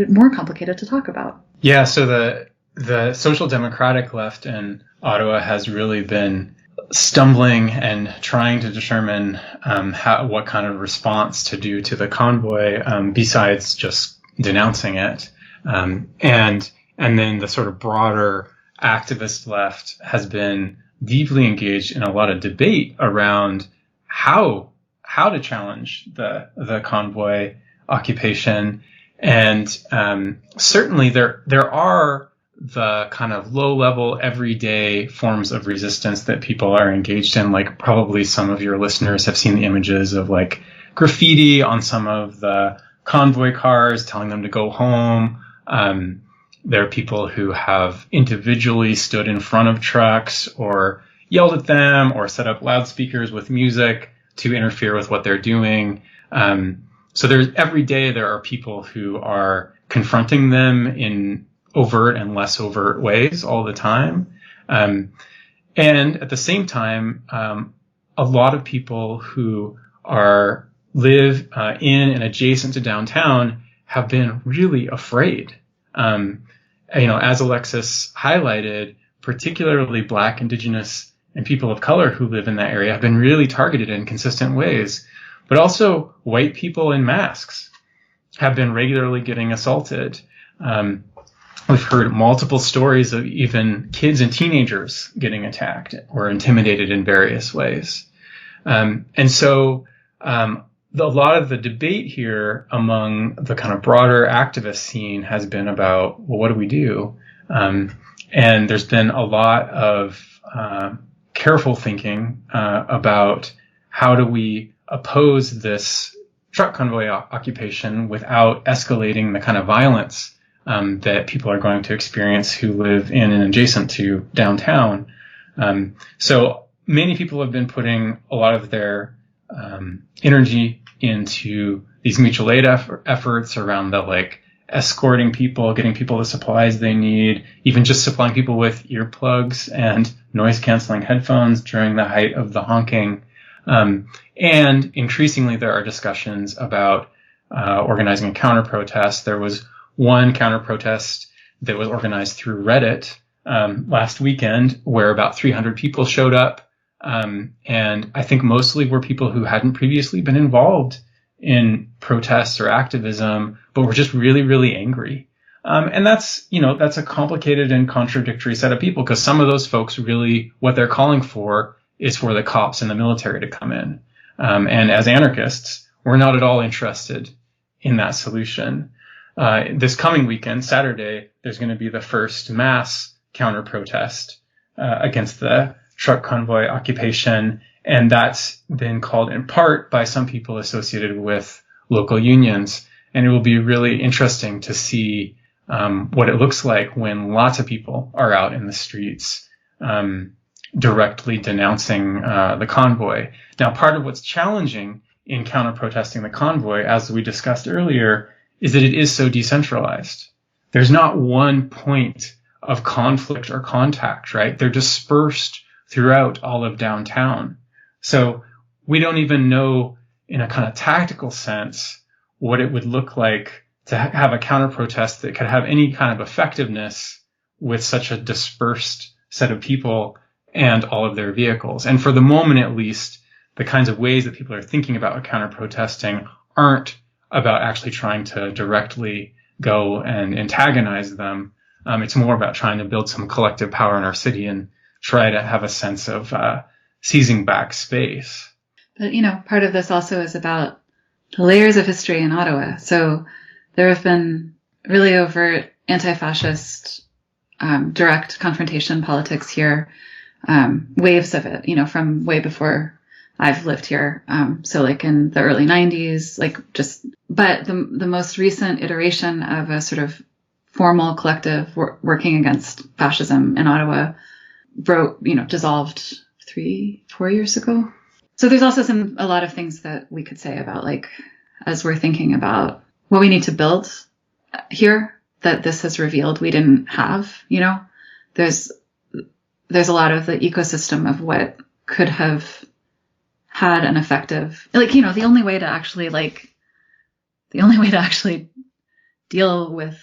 more complicated to talk about. Yeah, so the social democratic left in Ottawa has really been stumbling and trying to determine what kind of response to do to the convoy, besides just denouncing it. And then the sort of broader activist left has been deeply engaged in a lot of debate around how to challenge the convoy occupation. And certainly there are the kind of low-level, everyday forms of resistance that people are engaged in. Like probably some of your listeners have seen the images of like graffiti on some of the convoy cars telling them to go home. There are people who have individually stood in front of trucks or yelled at them or set up loudspeakers with music to interfere with what they're doing. So every day there are people who are confronting them in overt and less overt ways all the time. And at the same time, a lot of people who live in and adjacent to downtown have been really afraid. As Alexis highlighted, particularly Black, Indigenous, and people of color who live in that area have been really targeted in consistent ways. But also white people in masks have been regularly getting assaulted. We've heard multiple stories of even kids and teenagers getting attacked or intimidated in various ways. And so a lot of the debate here among the kind of broader activist scene has been about, well, what do we do? And there's been a lot of careful thinking about how do we oppose this truck convoy occupation without escalating the kind of violence that people are going to experience who live in and adjacent to downtown. So many people have been putting a lot of their energy into these mutual aid efforts around escorting people, getting people the supplies they need, even just supplying people with earplugs and noise canceling headphones during the height of the honking. And increasingly there are discussions about organizing a counter-protest. There was one counter-protest that was organized through Reddit last weekend where about 300 people showed up. And I think mostly were people who hadn't previously been involved in protests or activism, but were just really, really angry. And that's a complicated and contradictory set of people, because some of those folks really, what they're calling for is for the cops and the military to come in. And as anarchists, we're not at all interested in that solution. This coming weekend, Saturday, there's going to be the first mass counter protest against the truck convoy occupation. And that's been called in part by some people associated with local unions. And it will be really interesting to see what it looks like when lots of people are out in the streets directly denouncing the convoy. Now, part of what's challenging in counter-protesting the convoy, as we discussed earlier, is that it is so decentralized. There's not one point of conflict or contact, right? They're dispersed throughout all of downtown. So we don't even know in a kind of tactical sense what it would look like to have a counter protest that could have any kind of effectiveness with such a dispersed set of people and all of their vehicles. And for the moment, at least, the kinds of ways that people are thinking about counter protesting aren't about actually trying to directly go and antagonize them. It's more about trying to build some collective power in our city and try to have a sense of seizing back space. But, part of this also is about the layers of history in Ottawa. So there have been really overt anti-fascist direct confrontation politics here, waves of it, from way before I've lived here. So like in the early 90s, but the most recent iteration of a sort of formal collective working against fascism in Ottawa dissolved 3-4 years ago. So there's also a lot of things that we could say about, as we're thinking about what we need to build here, that this has revealed we didn't have, there's a lot of the ecosystem of what could have had an effective, the only way to actually deal with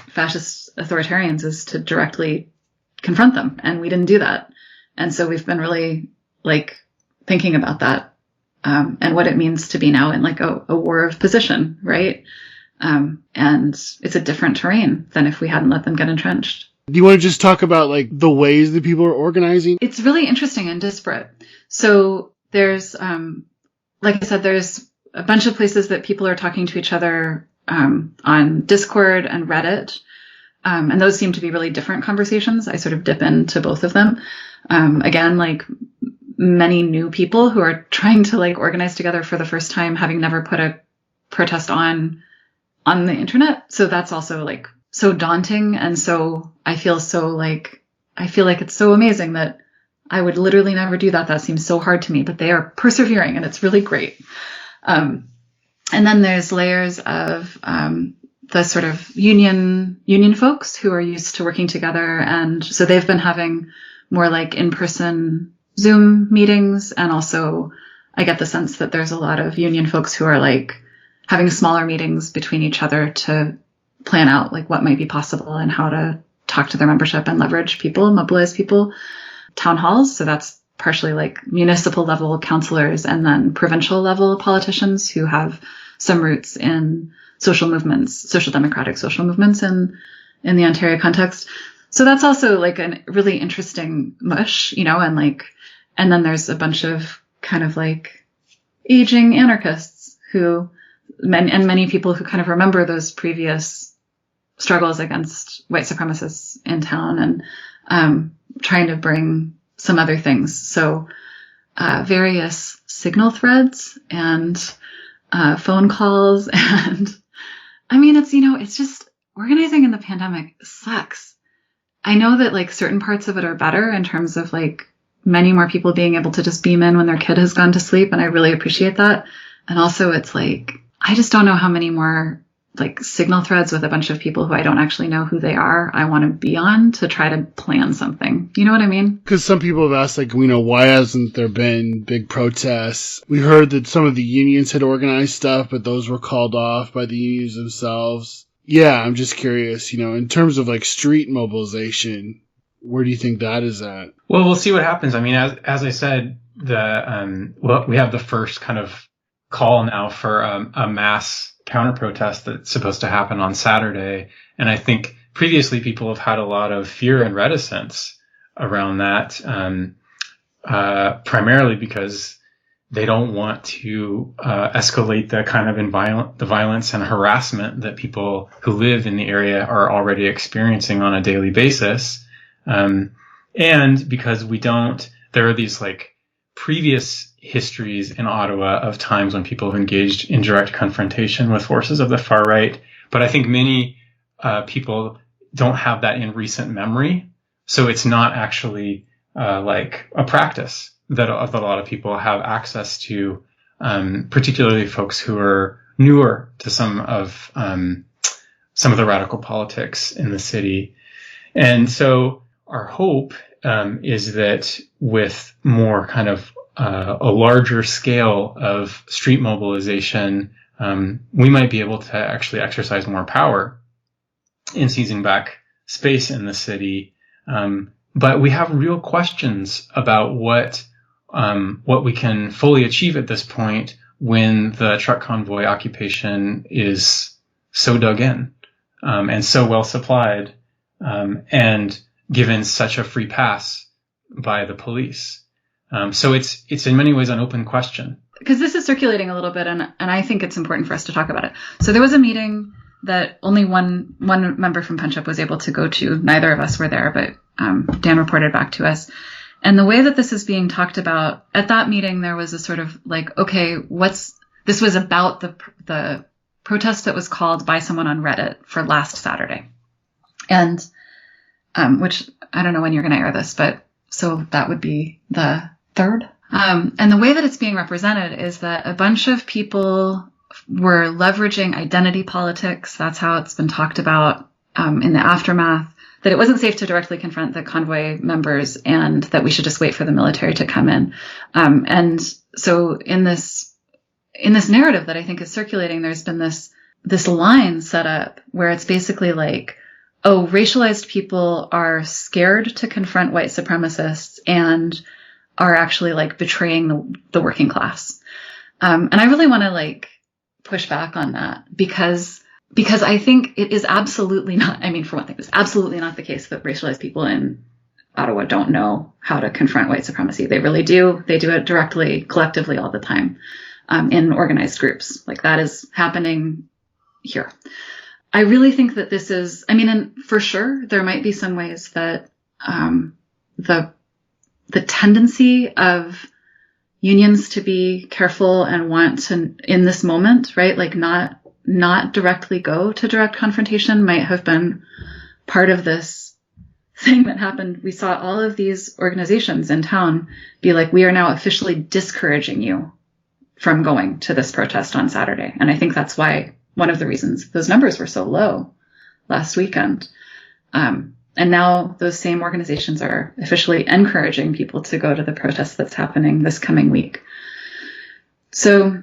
fascist authoritarians is to directly confront them. And we didn't do that. And so we've been really thinking about that, and what it means to be now in a war of position, right? And it's a different terrain than if we hadn't let them get entrenched. Do you want to just talk about the ways that people are organizing? It's really interesting and disparate. So there's, like I said, there's a bunch of places that people are talking to each other on Discord and Reddit. And those seem to be really different conversations. I sort of dip into both of them. Again, many new people who are trying to organize together for the first time, having never put a protest on the internet. So that's also so daunting. And so I feel like it's so amazing that I would literally never do that. That seems so hard to me, but they are persevering and it's really great. And then there's layers of, the sort of union folks who are used to working together. And so they've been having more in-person Zoom meetings. And also I get the sense that there's a lot of union folks who are having smaller meetings between each other to plan out what might be possible and how to talk to their membership and leverage people, mobilize people. Town halls. So that's partially municipal level councillors and then provincial level politicians who have some roots in social movements, social democratic social movements in the Ontario context. So that's also a really interesting mush, and then there's a bunch of kind of aging anarchists many people who kind of remember those previous struggles against white supremacists in town and trying to bring some other things. So various signal threads and phone calls. And I mean, it's just organizing in the pandemic sucks. I know that certain parts of it are better in terms of many more people being able to just beam in when their kid has gone to sleep. And I really appreciate that. And also it's I just don't know how many more signal threads with a bunch of people who I don't actually know who they are I want to be on to try to plan something. You know what I mean? Because some people have asked, why hasn't there been big protests? We heard that some of the unions had organized stuff, but those were called off by the unions themselves. Yeah, I'm just curious, in terms of street mobilization, where do you think that is at? Well, we'll see what happens. I mean, as I said, we have the first kind of call now for a mass counter protest that's supposed to happen on Saturday. And I think previously people have had a lot of fear and reticence around that, primarily because they don't want to escalate the kind of the violence and harassment that people who live in the area are already experiencing on a daily basis. And because there are these previous histories in Ottawa of times when people have engaged in direct confrontation with forces of the far right. But I think many people don't have that in recent memory. So it's not actually a practice that a lot of people have access to, particularly folks who are newer to some of the radical politics in the city. And so our hope is that with more kind of a larger scale of street mobilization, we might be able to actually exercise more power in seizing back space in the city. But we have real questions about what we can fully achieve at this point when the truck convoy occupation is so dug in, and so well supplied, and given such a free pass by the police. So it's in many ways an open question. Because this is circulating a little bit, and I think it's important for us to talk about it. So there was a meeting that only one member from Punch Up was able to go to. Neither of us were there, but Dan reported back to us. And the way that this is being talked about at that meeting, there was a sort of like, okay, this was about the protest that was called by someone on Reddit for last Saturday, and which I don't know when you're going to air this, but so that would be the 3rd. And the way that it's being represented is that a bunch of people were leveraging identity politics. That's how it's been talked about in the aftermath, that it wasn't safe to directly confront the convoy members and that we should just wait for the military to come in. And so in this narrative that I think is circulating, there's been this line set up where it's basically like, oh, racialized people are scared to confront white supremacists and are actually like betraying the working class. And I really want to like push back on that because I think it is absolutely not, I mean, for one thing, it's absolutely not the case that racialized people in Ottawa don't know how to confront white supremacy. They really do. They do it directly, collectively all the time, in organized groups. Like that is happening here. I really think that this is, I mean, and for sure, there might be some ways that the tendency of unions to be careful and want to, in this moment, right, like not directly go to direct confrontation might have been part of this thing that happened. We saw all of these organizations in town be like, we are now officially discouraging you from going to this protest on Saturday. And I think that's why one of the reasons those numbers were so low last weekend. And now those same organizations are officially encouraging people to go to the protest that's happening this coming week. So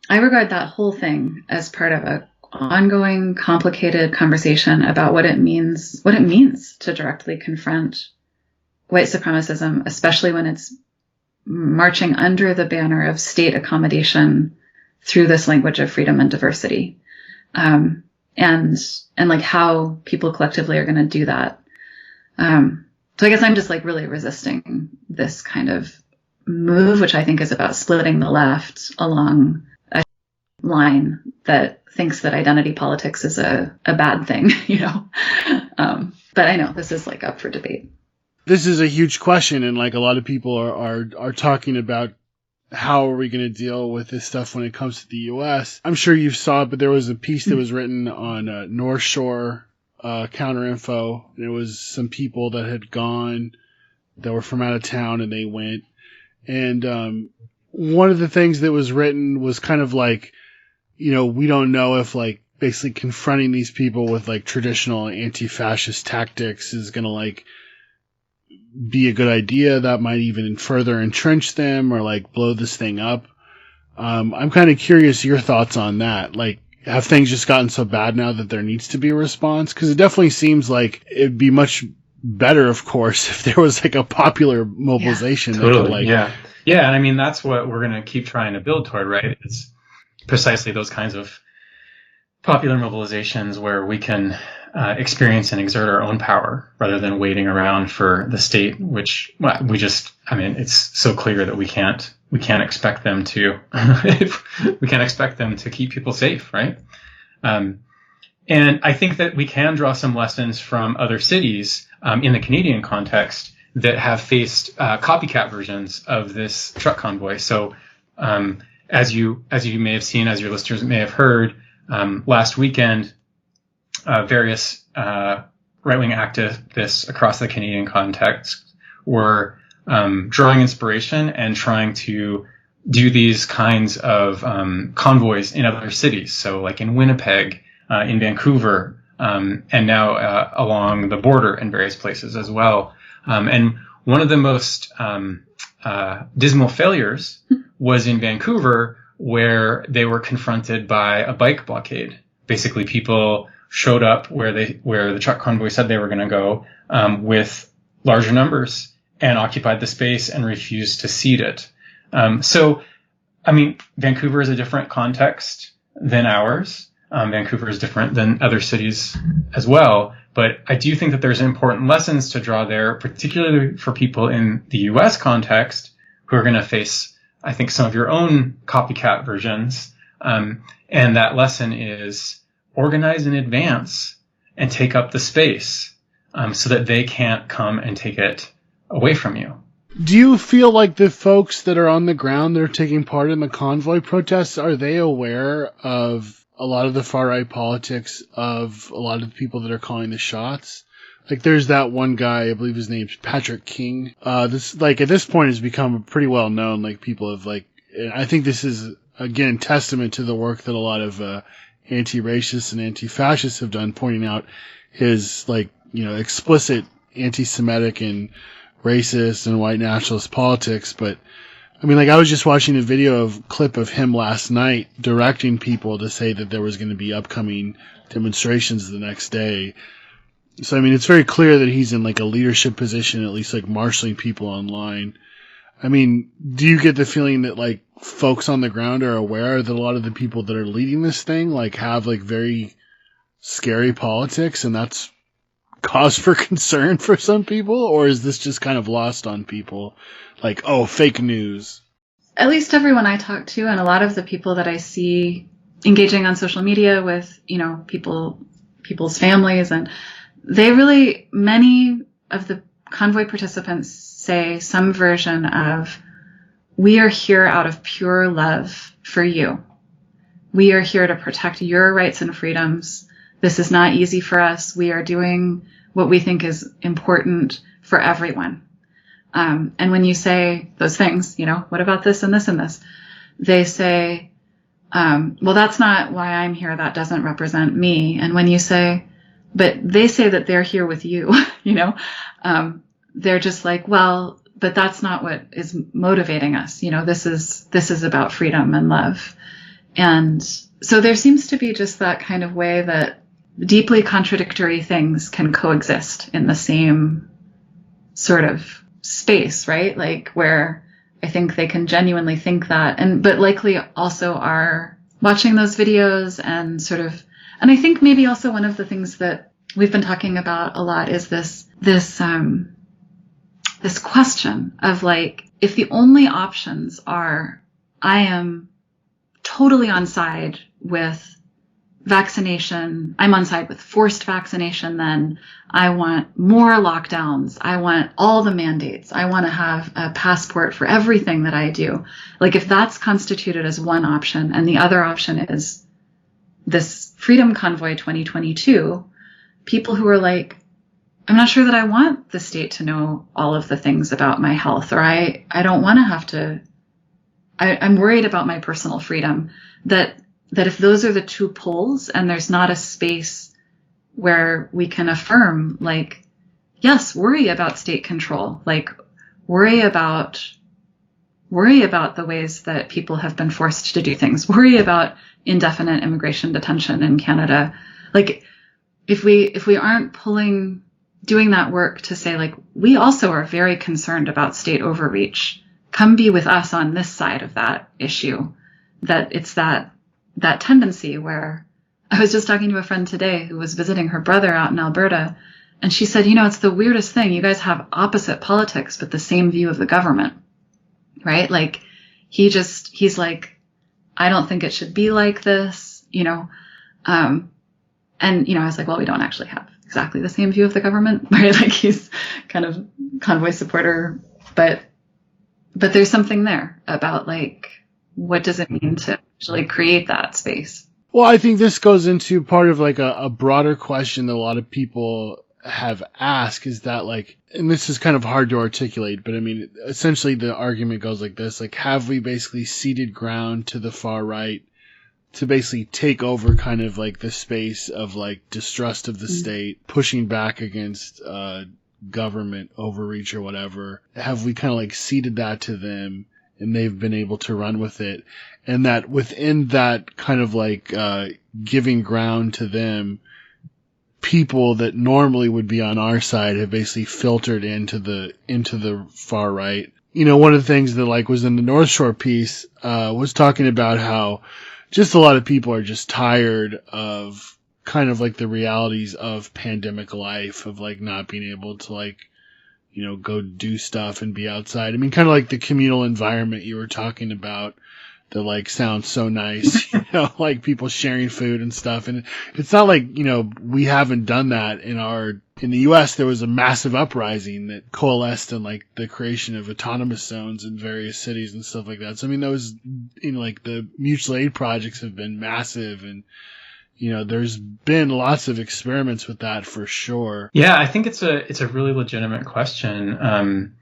I regard that whole thing as part of an ongoing, complicated conversation about what it means to directly confront white supremacism, especially when it's marching under the banner of state accommodation through this language of freedom and diversity. And like how people collectively are going to do that. So I guess I'm just like really resisting this kind of move, which I think is about splitting the left along a line that thinks that identity politics is a bad thing, you know? But I know this is like up for debate. This is a huge question. And like a lot of people are talking about how are we going to deal with this stuff when it comes to the U.S.? I'm sure you saw it, but there was a piece that was written on North Shore Counterinfo. There was some people that had gone that were from out of town, and they went. And one of the things that was written was kind of like, you know, we don't know if like basically confronting these people with like traditional anti-fascist tactics is going to like be a good idea. That might even further entrench them or like blow this thing up. I'm kind of curious your thoughts on that. Like, have things just gotten so bad now that there needs to be a response? Because it definitely seems like it'd be much better, of course, if there was like a popular mobilization. Yeah, totally. That could, like, yeah. And I mean, that's what we're going to keep trying to build toward, right? It's precisely those kinds of popular mobilizations where we can experience and exert our own power rather than waiting around for the state, which it's so clear that we can't expect them to, we can't expect them to keep people safe, right? And I think that we can draw some lessons from other cities in the Canadian context that have faced copycat versions of this truck convoy. So as you may have seen, as your listeners may have heard, last weekend, various right-wing activists across the Canadian context were drawing inspiration and trying to do these kinds of convoys in other cities. So like in Winnipeg, in Vancouver, and now along the border in various places as well. And one of the most dismal failures was in Vancouver, where they were confronted by a bike blockade. Basically, people showed up where the truck convoy said they were going to go, with larger numbers, and occupied the space and refused to cede it. So, I mean, Vancouver is a different context than ours. Vancouver is different than other cities as well. But I do think that there's important lessons to draw there, particularly for people in the U.S. context who are going to face, I think, some of your own copycat versions. And that lesson is organize in advance and take up the space, so that they can't come and take it away from you. Do you feel like the folks that are on the ground that are taking part in the convoy protests, are they aware of a lot of the far-right politics of a lot of the people that are calling the shots? Like, there's that one guy, I believe his name's Patrick King. This, like, at this point has become pretty well known. Like, people have, like, I think this is, again, testament to the work that a lot of anti-racists and anti-fascists have done, pointing out his, like, you know, explicit anti-Semitic and racist and white nationalist politics. But I mean, like, I was just watching a clip of him last night directing people to say that there was going to be upcoming demonstrations the next day. So, I mean, it's very clear that he's in, like, a leadership position, at least, like, marshaling people online. I mean, do you get the feeling that, like, folks on the ground are aware that a lot of the people that are leading this thing, like, have, like, very scary politics, and that's cause for concern for some people? Or is this just kind of lost on people? Like, oh, fake news. At least everyone I talk to, and a lot of the people that I see engaging on social media with, you know, people's families, and many of the convoy participants say some version of, we are here out of pure love for you. We are here to protect your rights and freedoms. This is not easy for us. We are doing what we think is important for everyone. And when you say those things, you know, what about this and this and this? They say, well, that's not why I'm here. That doesn't represent me. And when you say, but they say that they're here with you, you know, they're just like, well, but that's not what is motivating us. You know, this is about freedom and love. And so there seems to be just that kind of way that deeply contradictory things can coexist in the same sort of space, right? Like, where I think they can genuinely think that, but likely also are watching those videos and sort of, and I think maybe also one of the things that we've been talking about a lot is this question of, like, if the only options are, I am totally on side with vaccination, I'm on side with forced vaccination, then I want more lockdowns, I want all the mandates, I want to have a passport for everything that I do. Like, if that's constituted as one option, and the other option is this Freedom Convoy 2022, people who are like, I'm not sure that I want the state to know all of the things about my health, or I don't want to have to, I'm worried about my personal freedom, that if those are the two poles and there's not a space where we can affirm, like, yes, worry about state control, like, worry about the ways that people have been forced to do things, worry about indefinite immigration detention in Canada. Like, if we aren't doing that work to say, like, we also are very concerned about state overreach, come be with us on this side of that issue, that it's that tendency where, I was just talking to a friend today who was visiting her brother out in Alberta, and she said, you know, it's the weirdest thing. You guys have opposite politics, but the same view of the government, right? Like, he's like, I don't think it should be like this, you know? And, you know, I was like, well, we don't actually have exactly the same view of the government, right? Like, he's kind of convoy supporter, but there's something there about, like, what does it mean to actually create that space? Well, I think this goes into part of, like, a broader question that a lot of people have asked, is that, like, and this is kind of hard to articulate, but I mean, essentially the argument goes like this, like, have we basically ceded ground to the far right to basically take over kind of, like, the space of, like, distrust of the state, pushing back against government overreach or whatever? Have we kind of, like, ceded that to them? and they've been able to run with it. And that within that kind of like, giving ground to them, people that normally would be on our side have basically filtered into the far right. You know, one of the things that like was in the North Shore piece, was talking about how just a lot of people are just tired of kind of like the realities of pandemic life, of like not being able to like, you know, go do stuff and be outside. I mean, kind of like the communal environment you were talking about that like sounds so nice, you know, like people sharing food and stuff. And it's not like, you know, we haven't done that in the US. There was a massive uprising that coalesced in like the creation of autonomous zones in various cities and stuff like that. So, I mean, those, you know, like the mutual aid projects have been massive, and, you know, there's been lots of experiments with that for sure. Yeah, I think it's a really legitimate question.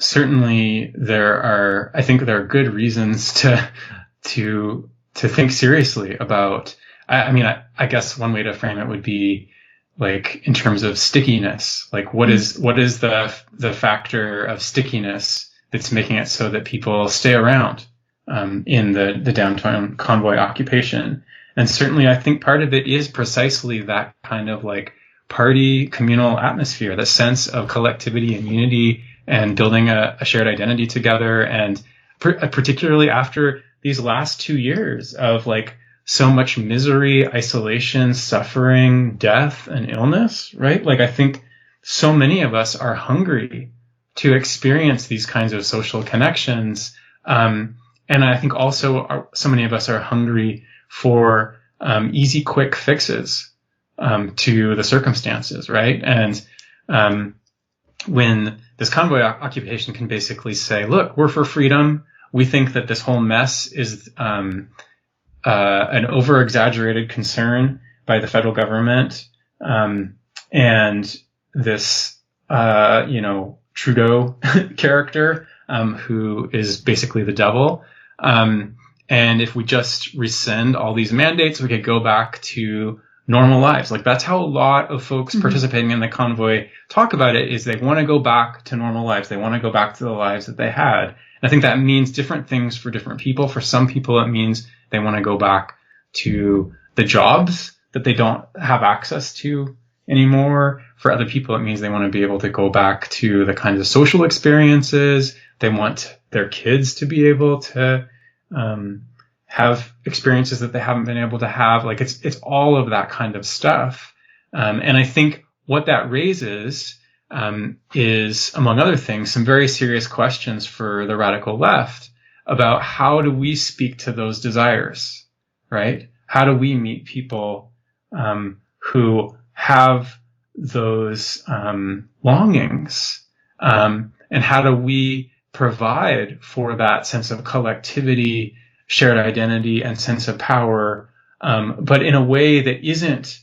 Certainly I think there are good reasons to think seriously about, I guess one way to frame it would be like in terms of stickiness, like what is the factor of stickiness that's making it so that people stay around, in the downtown Convoy occupation. And certainly I think part of it is precisely that kind of like party communal atmosphere, the sense of collectivity and unity, and building a shared identity together. And particularly after these last 2 years of like so much misery, isolation, suffering, death, and illness, right? Like I think so many of us are hungry to experience these kinds of social connections. And I think also so many of us are hungry for easy, quick fixes to the circumstances, right? And when this convoy occupation can basically say, look, we're for freedom. We think that this whole mess is an over-exaggerated concern by the federal government. And this, Trudeau character, who is basically the devil. And if we just rescind all these mandates, we could go back to normal lives. Like that's how a lot of folks participating in the convoy talk about it, is they want to go back to normal lives. They want to go back to the lives that they had. And I think that means different things for different people. For some people, it means they want to go back to the jobs that they don't have access to anymore. For other people, it means they want to be able to go back to the kinds of social experiences. They want their kids to be able to have experiences that they haven't been able to have. Like it's all of that kind of stuff. And I think what that raises is, among other things, some very serious questions for the radical left about how do we speak to those desires, right? How do we meet people who have those longings? And how do we provide for that sense of collectivity, shared identity, and sense of power, but in a way that isn't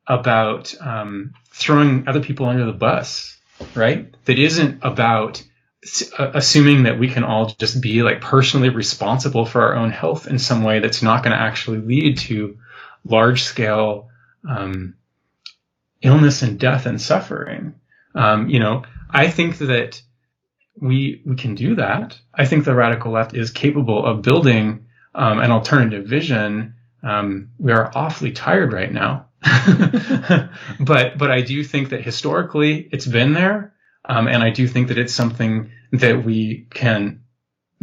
about throwing other people under the bus, right? That isn't about assuming that we can all just be like personally responsible for our own health in some way that's not going to actually lead to large scale illness and death and suffering. I think that we can do that. I think the radical left is capable of building an alternative vision. We are awfully tired right now. but I do think that historically it's been there. And I do think that it's something that we can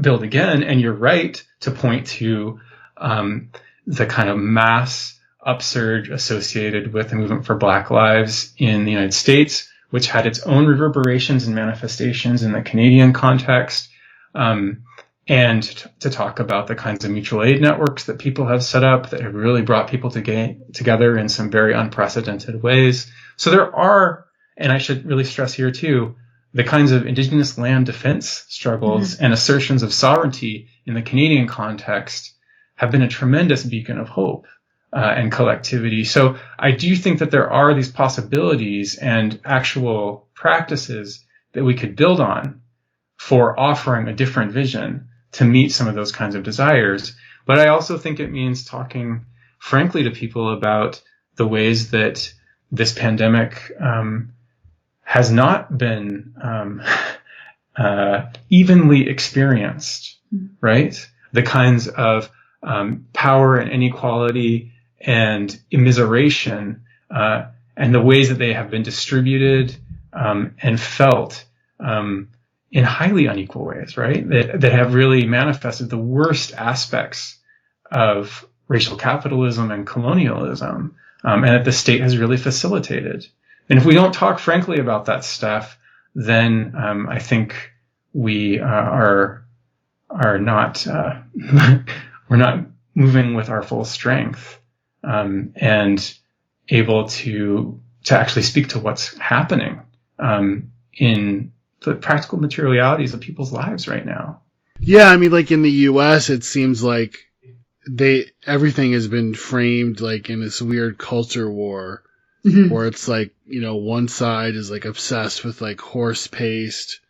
build again. And you're right to point to the kind of mass upsurge associated with the movement for Black Lives in the United States, which had its own reverberations and manifestations in the Canadian context, and to talk about the kinds of mutual aid networks that people have set up that have really brought people together in some very unprecedented ways. So there are, and I should really stress here too, the kinds of Indigenous land defense struggles and assertions of sovereignty in the Canadian context have been a tremendous beacon of hope and collectivity. So I do think that there are these possibilities and actual practices that we could build on for offering a different vision to meet some of those kinds of desires. But I also think it means talking frankly to people about the ways that this pandemic has not been evenly experienced, right? The kinds of power and inequality and immiseration and the ways that they have been distributed and felt in highly unequal ways, right? That have really manifested the worst aspects of racial capitalism and colonialism, and that the state has really facilitated. And if we don't talk frankly about that stuff, then I think we are not we're not moving with our full strength and able to actually speak to what's happening in the practical materialities of people's lives right now. Yeah, I mean, like in the U.S., it seems like everything has been framed like in this weird culture war, where it's like, you know, one side is like obsessed with like horse paste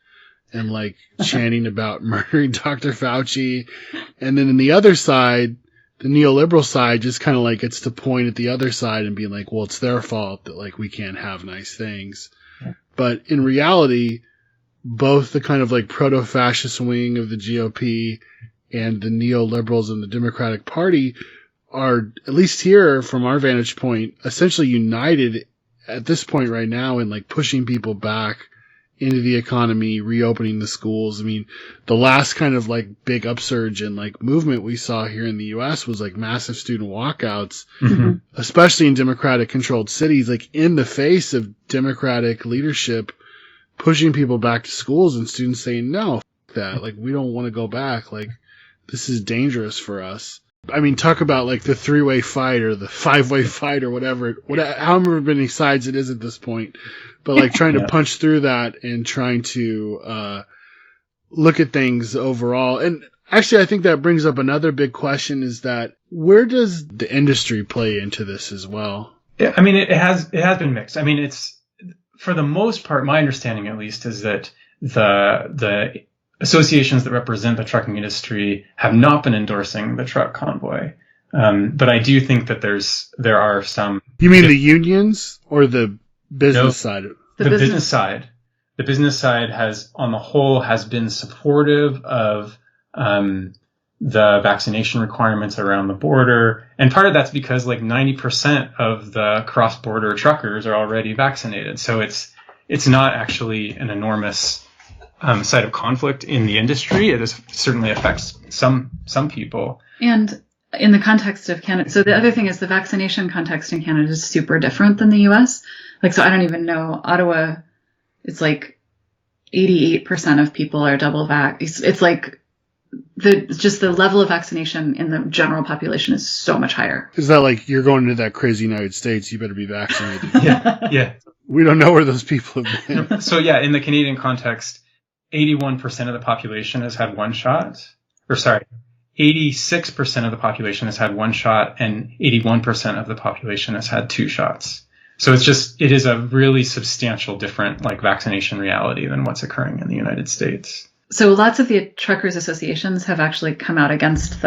and like chanting about murdering Dr. Fauci, and then in the other side, the neoliberal side just kind of like gets to point at the other side and being like, well, it's their fault that like we can't have nice things. But in reality, both the kind of like proto-fascist wing of the GOP and the neoliberals in the Democratic Party are, at least here from our vantage point, essentially united at this point right now in like pushing people back into the economy, reopening the schools. I mean, the last kind of like big upsurge in like movement we saw here in the US was like massive student walkouts, especially in Democratic controlled cities, like in the face of Democratic leadership pushing people back to schools and students saying, no, f- that, like, we don't want to go back. Like, this is dangerous for us. I mean, talk about like the 3-way fight or the 5-way fight or whatever, however many sides it is at this point, but like trying to punch through that and trying to look at things overall. And actually, I think that brings up another big question: is that where does the industry play into this as well? Yeah, I mean, it has been mixed. I mean, it's, for the most part, my understanding at least is that the associations that represent the trucking industry have not been endorsing the truck convoy. But I do think that there are some. You mean the unions or the business side? The business side. The business side has, on the whole, has been supportive of the vaccination requirements around the border. And part of that's because like 90% of the cross-border truckers are already vaccinated. So it's not actually an enormous site of conflict in the industry. It certainly affects some people. And in the context of Canada, so the other thing is the vaccination context in Canada is super different than the US. Like, so I don't even know, Ottawa, it's like 88% of people are double vax. It's like the level of vaccination in the general population is so much higher. Is that like you're going into that crazy United States, you better be vaccinated? Yeah. We don't know where those people have been. So yeah, in the Canadian context, 81% of the population has had one shot. 86% of the population has had one shot, and 81% of the population has had two shots. So it is a really substantial different like vaccination reality than what's occurring in the United States. So lots of the truckers associations have actually come out against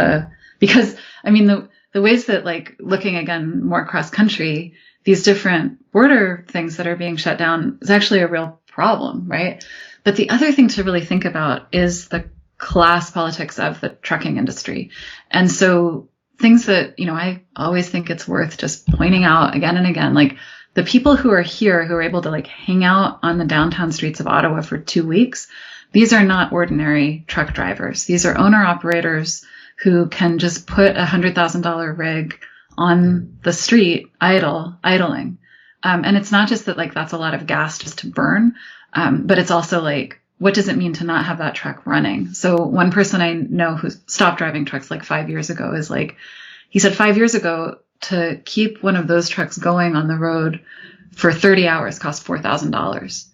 because I mean, the ways that, like, looking again more cross country, these different border things that are being shut down is actually a real problem, right? But the other thing to really think about is the class politics of the trucking industry. And so things that, you know, I always think it's worth just pointing out again and again, like the people who are here, who are able to like hang out on the downtown streets of Ottawa for 2 weeks, these are not ordinary truck drivers. These are owner operators who can just put $100,000 rig on the street idling. And it's not just that like that's a lot of gas just to burn, but it's also like, what does it mean to not have that truck running? So one person I know who stopped driving trucks like 5 years ago is like, he said 5 years ago to keep one of those trucks going on the road for 30 hours cost $4,000.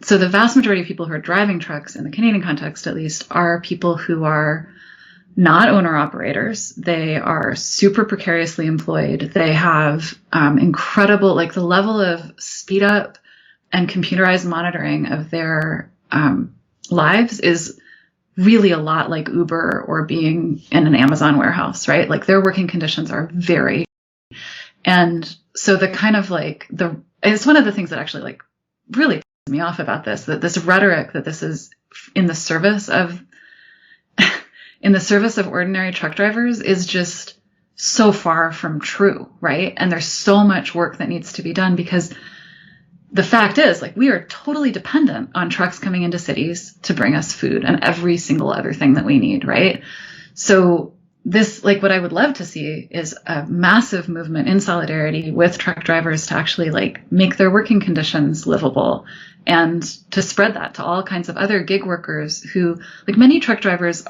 So the vast majority of people who are driving trucks in the Canadian context, at least, are people who are not owner operators. They are super precariously employed. They have incredible, like the level of speed up and computerized monitoring of their lives is really a lot like Uber or being in an Amazon warehouse, right? Like their working conditions are very, and so the kind of like it's one of the things that actually like really me off about this, that this rhetoric that this is in the service of ordinary truck drivers is just so far from true, right? And there's so much work that needs to be done, because the fact is, like, we are totally dependent on trucks coming into cities to bring us food and every single other thing that we need, right? So this, like, what I would love to see is a massive movement in solidarity with truck drivers to actually, like, make their working conditions livable, and to spread that to all kinds of other gig workers who, like, many truck drivers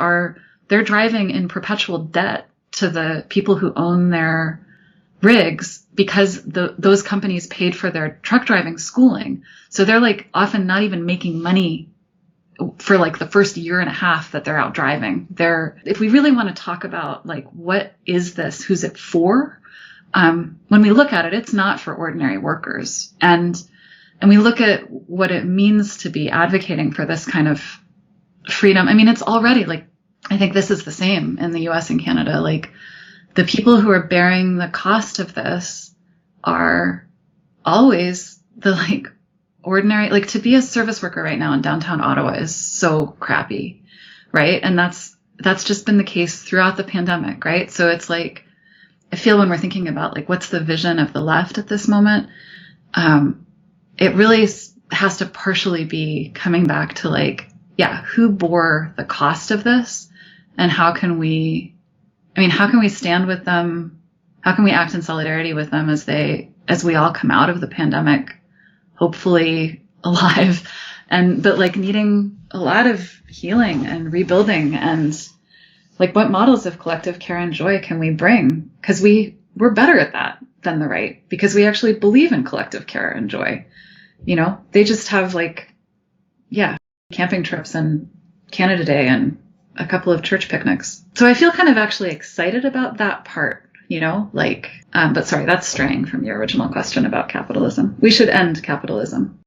they're driving in perpetual debt to the people who own their rigs, because those companies paid for their truck driving schooling. So they're, like, often not even making money for, like, the first year and a half that they're out driving. If we really want to talk about, like, what is this? Who's it for? When we look at it, it's not for ordinary workers. And we look at what it means to be advocating for this kind of freedom. I mean, it's already, like, I think this is the same in the US and Canada. Like, the people who are bearing the cost of this are always the, like, ordinary, like, to be a service worker right now in downtown Ottawa is so crappy, right? And that's just been the case throughout the pandemic, right? So it's like, I feel when we're thinking about, like, what's the vision of the left at this moment, it really has to partially be coming back to, like, yeah, who bore the cost of this, and how can we stand with them? How can we act in solidarity with them as we all come out of the pandemic, hopefully alive, but, like, needing a lot of healing and rebuilding, and, like, what models of collective care and joy can we bring? Because we're better at that than the right, because we actually believe in collective care and joy. You know, they just have, like, yeah, camping trips and Canada Day and a couple of church picnics. So I feel kind of actually excited about that part, you know, like, but sorry, that's straying from your original question about capitalism. We should end capitalism.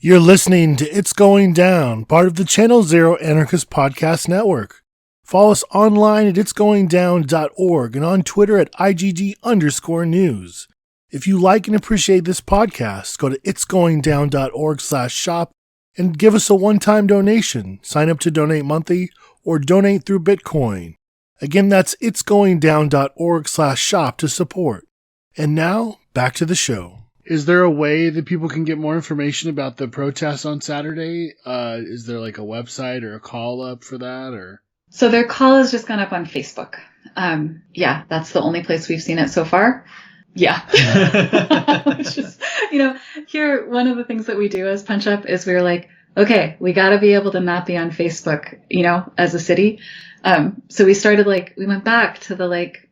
You're listening to It's Going Down, part of the Channel Zero Anarchist Podcast Network. Follow us online at itsgoingdown.org and on Twitter at IGD_news. If you like and appreciate this podcast, go to itsgoingdown.org/shop and give us a one-time donation. Sign up to donate monthly or donate through Bitcoin. Again, that's itsgoingdown.org/shop to support. And now, back to the show. Is there a way that people can get more information about the protests on Saturday? Is there, like, a website or a call up for that, or? So their call has just gone up on Facebook. Yeah, that's the only place we've seen it so far. Yeah. It's just, you know, here, one of the things that we do as Punch Up is we're like, okay, we got to be able to not be on Facebook, you know, as a city. So we started, like, we went back to the, like,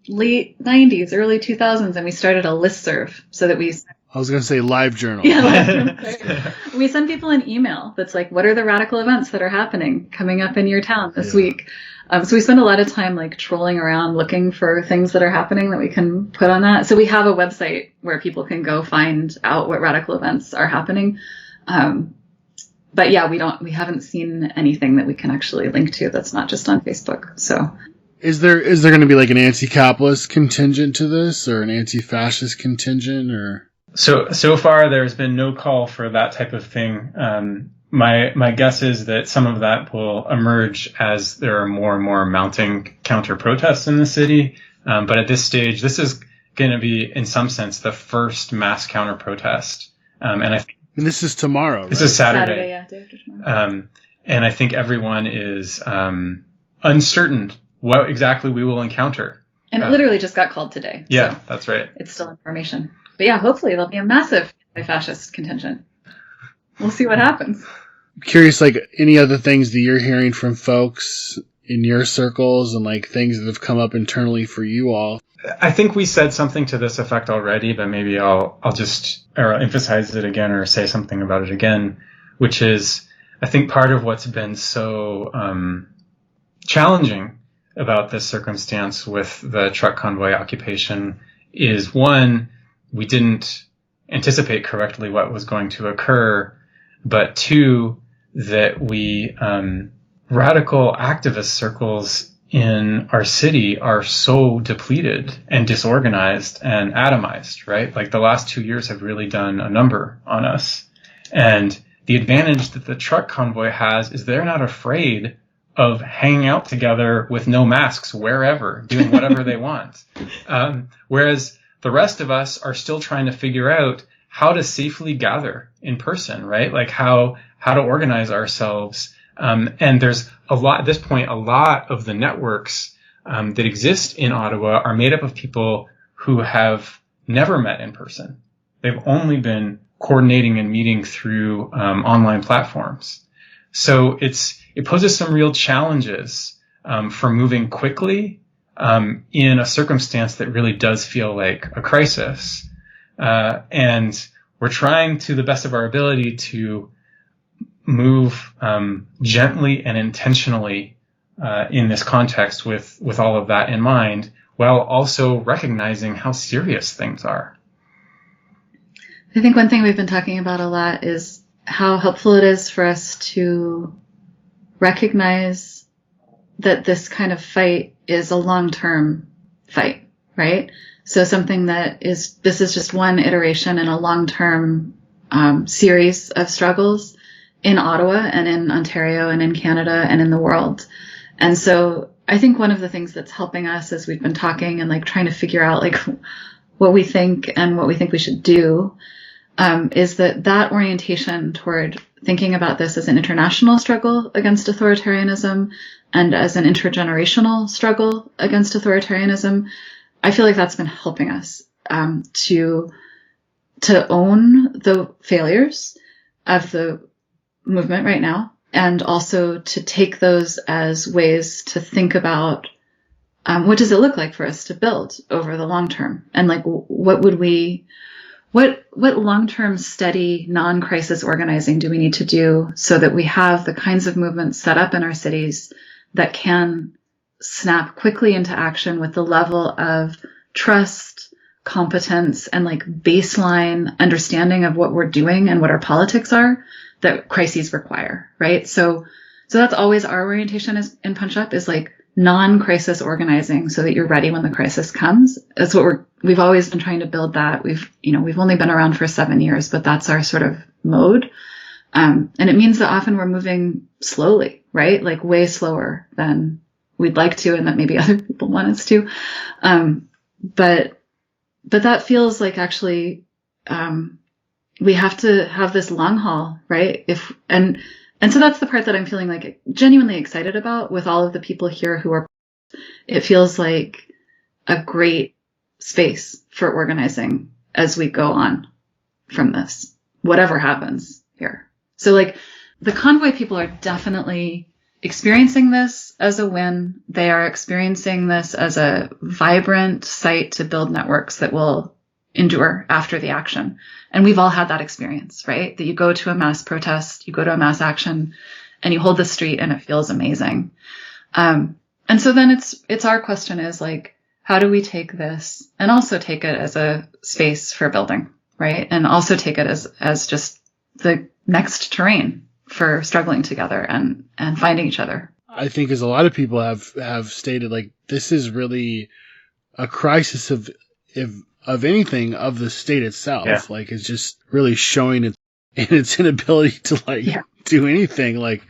late 90s, early 2000s, and we started a listserv so that I was going to say live journal. Yeah, live journal. We send people an email that's like, what are the radical events that are happening coming up in your town this week? So we spend a lot of time, like, trolling around looking for things that are happening that we can put on that. So we have a website where people can go find out what radical events are happening. But yeah, we haven't seen anything that we can actually link to that's not just on Facebook. So is there going to be, like, an anti-capitalist contingent to this, or an anti-fascist contingent, or? So far there's been no call for that type of thing. My guess is that some of that will emerge as there are more and more mounting counter protests in the city. But at this stage, this is going to be, in some sense, the first mass counter protest. And this is tomorrow. This is Saturday. Saturday, yeah, day after tomorrow. And I think everyone is uncertain what exactly we will encounter. And it literally just got called today. Yeah, so that's right. It's still information. But yeah, hopefully there'll be a massive anti-fascist contingent. We'll see what happens. I'm curious, like, any other things that you're hearing from folks in your circles, and, like, things that have come up internally for you all? I think we said something to this effect already, but maybe I'll just emphasize it again, or say something about it again, which is, I think part of what's been so challenging about this circumstance with the truck convoy occupation is, one, we didn't anticipate correctly what was going to occur, but two, that we radical activist circles in our city are so depleted and disorganized and atomized, right? Like, the last 2 years have really done a number on us. And the advantage that the truck convoy has is they're not afraid of hanging out together with no masks wherever, doing whatever they want. Whereas the rest of us are still trying to figure out how to safely gather in person, right? Like how to organize ourselves. And there's at this point, a lot of the networks that exist in Ottawa are made up of people who have never met in person. They've only been coordinating and meeting through online platforms. So it poses some real challenges for moving quickly in a circumstance that really does feel like a crisis. And we're trying to the best of our ability to move gently and intentionally in this context with all of that in mind, while also recognizing how serious things are. I think one thing we've been talking about a lot is how helpful it is for us to recognize that this kind of fight is a long-term fight, right? So something this is just one iteration in a long-term series of struggles in Ottawa and in Ontario and in Canada and in the world. And so I think one of the things that's helping us as we've been talking and like trying to figure out like what we think and what we think we should do is that orientation toward thinking about this as an international struggle against authoritarianism and as an intergenerational struggle against authoritarianism, I feel like that's been helping us to own the failures of the movement right now, and also to take those as ways to think about what does it look like for us to build over the long term, and like what long-term steady non-crisis organizing do we need to do so that we have the kinds of movements set up in our cities that can snap quickly into action with the level of trust, competence, and like baseline understanding of what we're doing and what our politics are that crises require, right? So that's always our orientation in Punch Up, is like non-crisis organizing so that you're ready when the crisis comes. That's what we've always been trying to build that. We've only been around for 7 years, but that's our sort of mode. And it means that often we're moving slowly, right? Like way slower than we'd like to and that maybe other people want us to. But that feels like actually, we have to have this long haul, right? And so that's the part that I'm feeling like genuinely excited about with all of the people here who are, it feels like a great space for organizing as we go on from this, whatever happens here. So like the Convoy people are definitely experiencing this as a win. They are experiencing this as a vibrant site to build networks that will endure after the action. And we've all had that experience, right? That you go to a mass protest, you go to a mass action, and you hold the street and it feels amazing. And so then it's our question is like, how do we take this and also take it as a space for building, right? And also take it as just the next terrain for struggling together and finding each other. I think as a lot of people have stated, like, this is really a crisis of anything of the state itself. Yeah. Like, it's just really showing its inability to do anything. Like,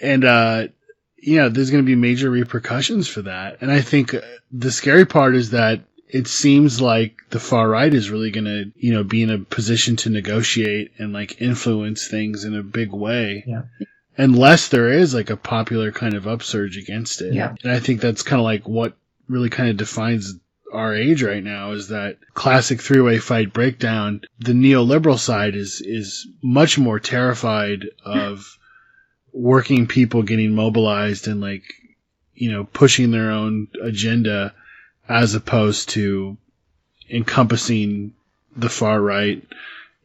and, there's going to be major repercussions for that. And I think the scary part is that it seems like the far right is really going to, be in a position to negotiate and like influence things in a big way. Yeah. Unless there is like a popular kind of upsurge against it. Yeah. And I think that's kind of like what really kind of defines our age right now, is that classic three-way fight breakdown. The neoliberal side is much more terrified of working people getting mobilized and like, pushing their own agenda, as opposed to encompassing the far right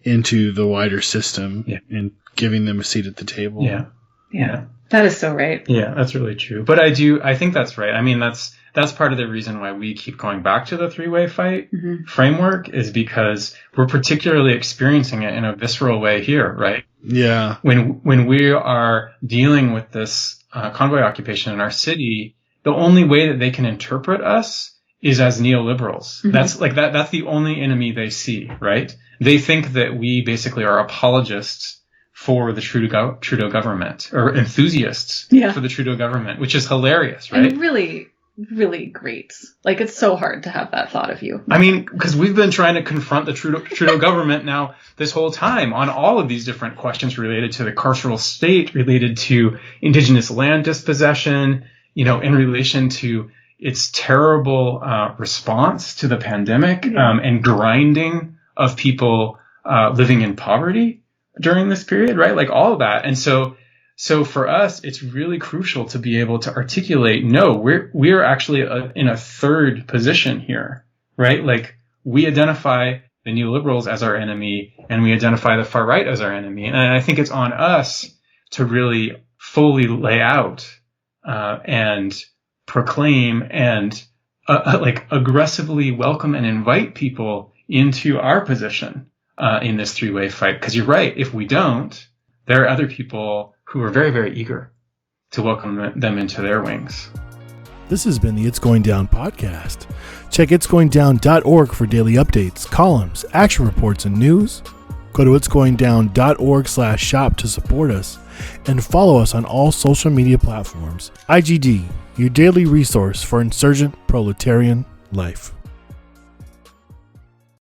into the wider system and giving them a seat at the table. Yeah. Yeah. That is so right. Yeah, that's really true. But I think that's right. I mean, that's part of the reason why we keep going back to the three-way fight framework, is because we're particularly experiencing it in a visceral way here, right? Yeah. When we are dealing with this convoy occupation in our city, the only way that they can interpret us is as neoliberals. Mm-hmm. That's the only enemy they see, right? They think that we basically are apologists for the Trudeau government, or enthusiasts for the Trudeau government, which is hilarious, right? And really, really great. Like, it's so hard to have that thought of you. I mean, because we've been trying to confront the Trudeau government now this whole time on all of these different questions related to the carceral state, related to Indigenous land dispossession, in relation to its terrible response to the pandemic, and grinding of people living in poverty during this period, right? Like all of that. And so for us, it's really crucial to be able to articulate, no, we're actually in a third position here, right? Like, we identify the neoliberals as our enemy, and we identify the far right as our enemy. And I think it's on us to really fully lay out and proclaim and aggressively welcome and invite people into our position in this three-way fight. Because you're right, if we don't, there are other people who are very, very eager to welcome them into their wings. This has been the It's Going Down podcast. Check itsgoingdown.org for daily updates, columns, action reports, and news. Go to itsgoingdown.org/shop to support us, and follow us on all social media platforms. IGD, your daily resource for insurgent proletarian life.